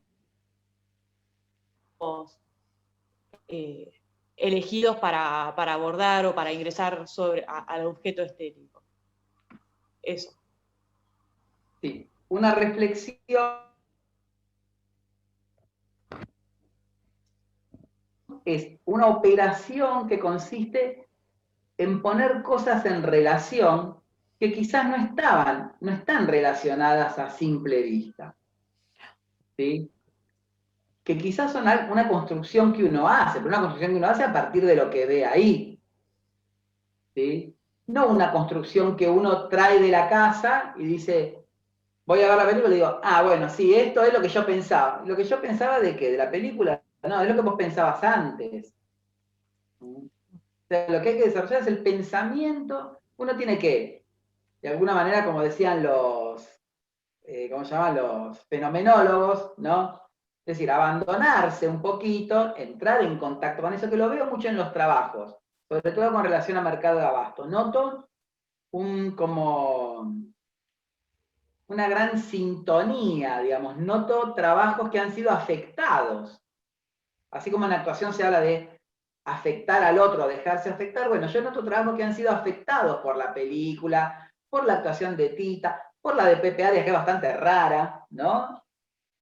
elegidos para abordar o para ingresar al objeto estético? Eso. Sí, una reflexión es una operación que consiste en poner cosas en relación que quizás no están relacionadas a simple vista, ¿sí? Que quizás son una construcción que uno hace, pero una construcción que uno hace a partir de lo que ve ahí, ¿sí? No una construcción que uno trae de la casa y dice, voy a ver la película y digo, bueno, sí, esto es lo que yo pensaba. ¿Lo que yo pensaba de qué? ¿De la película? No, es lo que vos pensabas antes. O sea, lo que hay que desarrollar es el pensamiento. Uno tiene que de alguna manera, como decían los, ¿cómo se llaman? Los fenomenólogos, ¿no? Es decir, abandonarse un poquito, entrar en contacto con eso, que lo veo mucho en los trabajos, sobre todo con relación al mercado de abasto. Noto como una gran sintonía, digamos, noto trabajos que han sido afectados. Así como en la actuación se habla de afectar al otro, dejarse afectar, bueno, yo noto trabajos que han sido afectados por la película, por la actuación de Tita, por la de Pepe Arias, que es bastante rara, ¿no?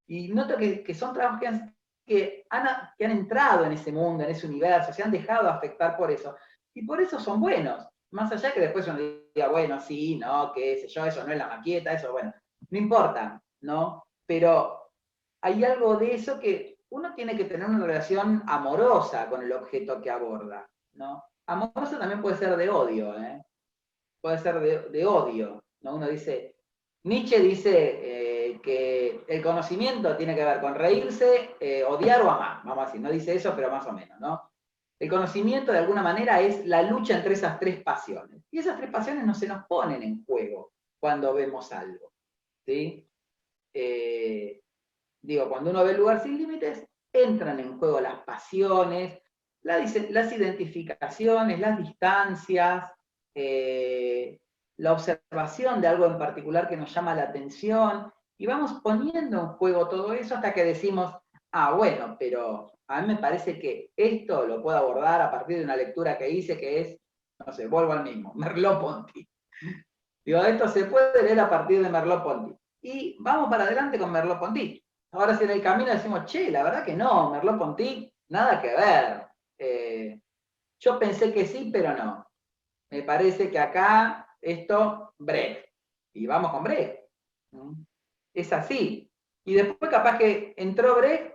Y noto que son trabajos que han entrado en ese mundo, en ese universo, se han dejado afectar por eso. Y por eso son buenos. Más allá que después uno diga, bueno, sí, no, qué sé yo, eso no es la maqueta, eso, bueno, no importa, ¿no? Pero hay algo de eso que uno tiene que tener una relación amorosa con el objeto que aborda, ¿no? Amorosa también puede ser de odio, ¿eh? Puede ser de odio, ¿no? Uno dice, Nietzsche dice que el conocimiento tiene que ver con reírse, odiar o amar, vamos a decir, no dice eso, pero más o menos, ¿no? El conocimiento de alguna manera es la lucha entre esas tres pasiones. Y esas tres pasiones no se nos ponen en juego cuando vemos algo, ¿sí? Digo, cuando uno ve El lugar sin límites, entran en juego las pasiones, las identificaciones, las distancias, la observación de algo en particular que nos llama la atención, y vamos poniendo en juego todo eso hasta que decimos, ah, bueno, pero a mí me parece que esto lo puedo abordar a partir de una lectura que hice, que es, no sé, vuelvo al mismo, Merleau-Ponty. Digo, esto se puede leer a partir de Merleau-Ponty. Y vamos para adelante con Merleau-Ponty. Ahora si en el camino decimos, che, la verdad que no, Merleau-Ponty, nada que ver. Yo pensé que sí, pero no. Me parece que acá esto, Brecht. Y vamos con Brecht. Es así. Y después capaz que entró Brecht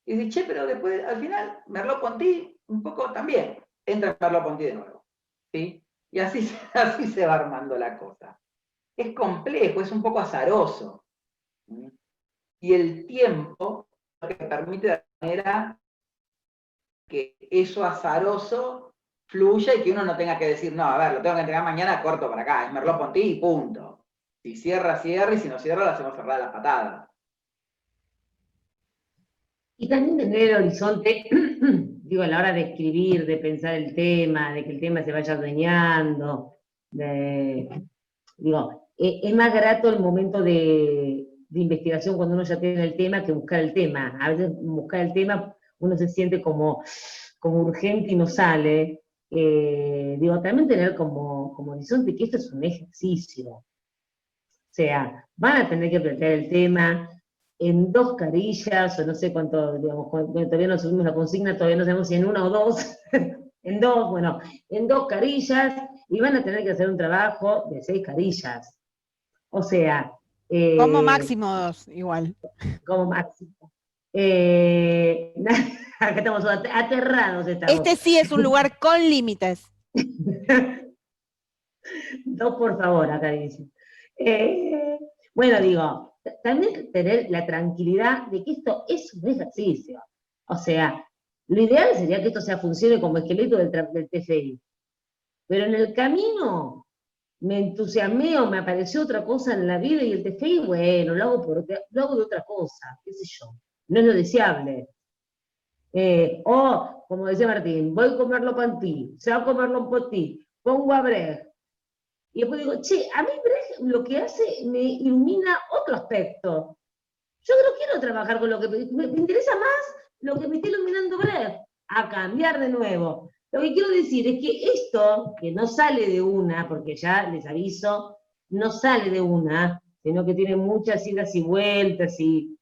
y dice, che, pero después al final Merleau-Ponty un poco también. Entra Merleau-Ponty de nuevo. ¿Sí? Y así se va armando la cosa. Es complejo, es un poco azaroso. Y el tiempo lo que permite de manera que eso azaroso fluya y que uno no tenga que decir, no, a ver, lo tengo que entregar mañana, corto para acá, es Merleau-Ponty y punto. Si cierra, cierra, y si no cierra, lo hacemos cerrar las patadas. Y también tener el horizonte, digo, a la hora de escribir, de pensar el tema, de que el tema se vaya adueñando, digo, es más grato el momento de investigación cuando uno ya tiene el tema que buscar el tema. A veces buscar el tema uno se siente como urgente y no sale. Digo, también tener como horizonte que esto es un ejercicio. O sea, van a tener que plantear el tema en 2 carillas, o no sé cuánto, digamos, todavía no subimos la consigna, todavía no sabemos si en 1 o 2, en 2, bueno, en 2 carillas, y van a tener que hacer un trabajo de 6 carillas. O sea... como máximo 2, igual. Como máximo. Acá estamos aterrados. Este sí es un lugar con límites. 2, por favor, acá dice. Bueno, digo, también tener la tranquilidad de que esto es un ejercicio. O sea, lo ideal sería que esto funcione como esqueleto del TFI. Pero en el camino me entusiasmé o me apareció otra cosa en la vida y el TFI, bueno, lo hago de otra cosa, qué sé yo. No es lo deseable. O, como decía Martín, voy a comerlo Ponty, se va a comerlo en Ponty, pongo a Brecht. Y después digo, che, a mí Brecht lo que hace me ilumina otro aspecto. Yo no quiero trabajar con lo que me interesa más lo que me está iluminando Brecht, a cambiar de nuevo. Lo que quiero decir es que esto, que no sale de una, porque ya les aviso, no sale de una, sino que tiene muchas idas y vueltas, y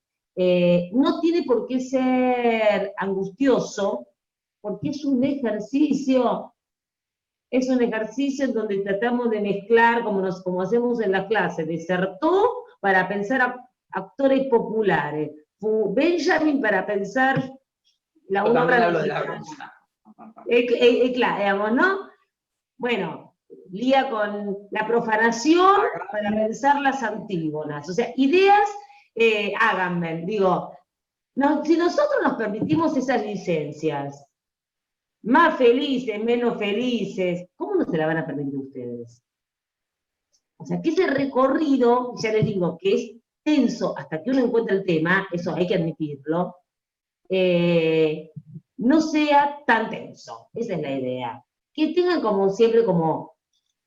no tiene por qué ser angustioso, porque es un ejercicio en donde tratamos de mezclar, como hacemos en la clase, de Certeau para pensar actores populares, Benjamin para pensar la obra de la claro, ¿no? Bueno, lía con la profanación para pensar las antígonas. O sea, ideas, háganme, digo, si nosotros nos permitimos esas licencias, más felices, menos felices, ¿cómo no se la van a permitir ustedes? O sea, que ese recorrido, ya les digo, que es tenso hasta que uno encuentra el tema, eso hay que admitirlo, no sea tan tenso. Esa es la idea. Que tengan como siempre como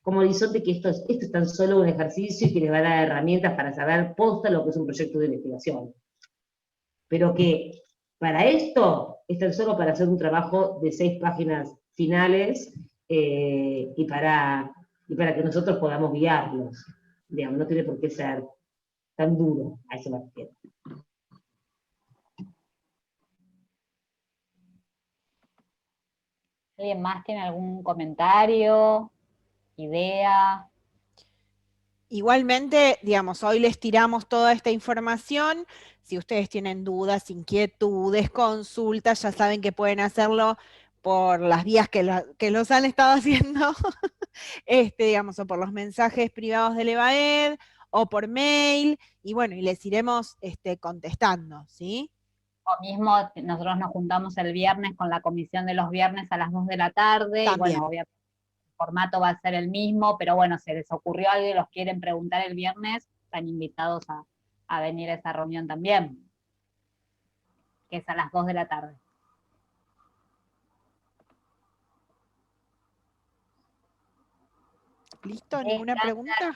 horizonte que esto es tan solo un ejercicio y que les va a dar herramientas para saber posta lo que es un proyecto de investigación. Pero que para esto es tan solo para hacer un trabajo de 6 páginas finales y para que nosotros podamos guiarlos. Digamos, no tiene por qué ser tan duro, a eso me refiero. ¿Alguien más tiene algún comentario, idea? Igualmente, digamos, hoy les tiramos toda esta información. Si ustedes tienen dudas, inquietudes, consultas, ya saben que pueden hacerlo por las vías que los han estado haciendo, digamos, o por los mensajes privados del EBAED, o por mail, y bueno, y les iremos contestando, ¿sí? O mismo nosotros nos juntamos el viernes con la comisión de los viernes a las 2 de la tarde, También. y bueno, obviamente el formato va a ser el mismo, pero bueno, se les ocurrió algo y los quieren preguntar el viernes, están invitados a venir a esa reunión también, que es a las 2 de la tarde. ¿Listo? ¿Ninguna pregunta?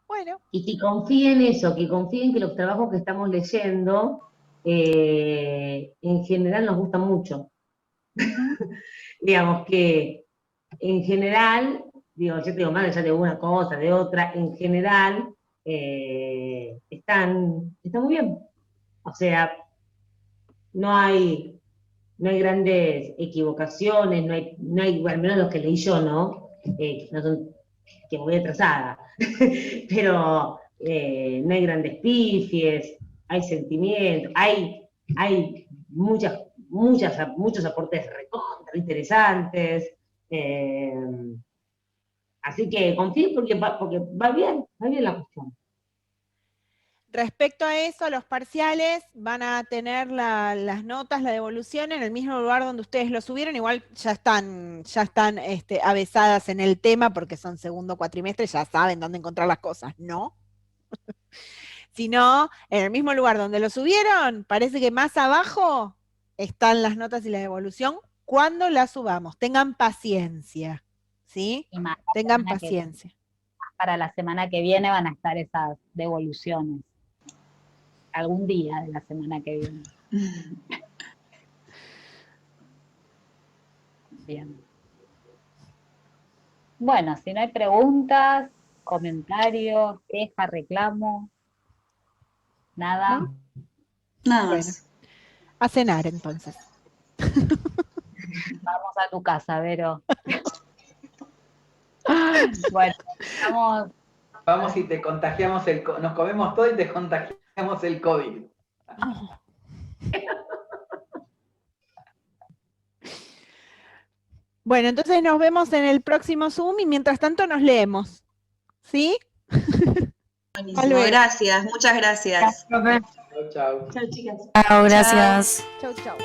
Bueno. Y que confíen eso, que confíen que los trabajos que estamos leyendo en general nos gustan mucho. Digamos que en general, digo, yo te digo más allá de una cosa, de otra, en general están muy bien. O sea, no hay grandes equivocaciones, no hay, bueno, al menos los que leí yo, ¿no? No son, que me voy atrasada, pero no hay grandes pifies, hay sentimientos, hay muchos aportes recontra interesantes, así que confíen porque va bien la cuestión. Respecto a eso, los parciales van a tener las notas, la devolución en el mismo lugar donde ustedes lo subieron, igual ya están avesadas en el tema porque son segundo cuatrimestre, ya saben dónde encontrar las cosas, ¿no? Sino, en el mismo lugar donde lo subieron, parece que más abajo están las notas y la devolución cuando las subamos. Tengan paciencia, ¿sí? Tengan paciencia. Para la semana que viene van a estar esas devoluciones. Algún día de la semana que viene. Bien. Bueno, si no hay preguntas, comentarios, queja, reclamo, nada. ¿No? Nada Bueno, más. a cenar entonces. Vamos a tu casa, Vero. Bueno, Vamos y te contagiamos nos comemos todo y te contagiamos el COVID. Bueno, entonces nos vemos en el próximo Zoom y mientras tanto nos leemos. ¿Sí? Buenísimo, gracias, muchas gracias. Chau, chau. Chao, chicas. Chao, gracias. Chau, chau.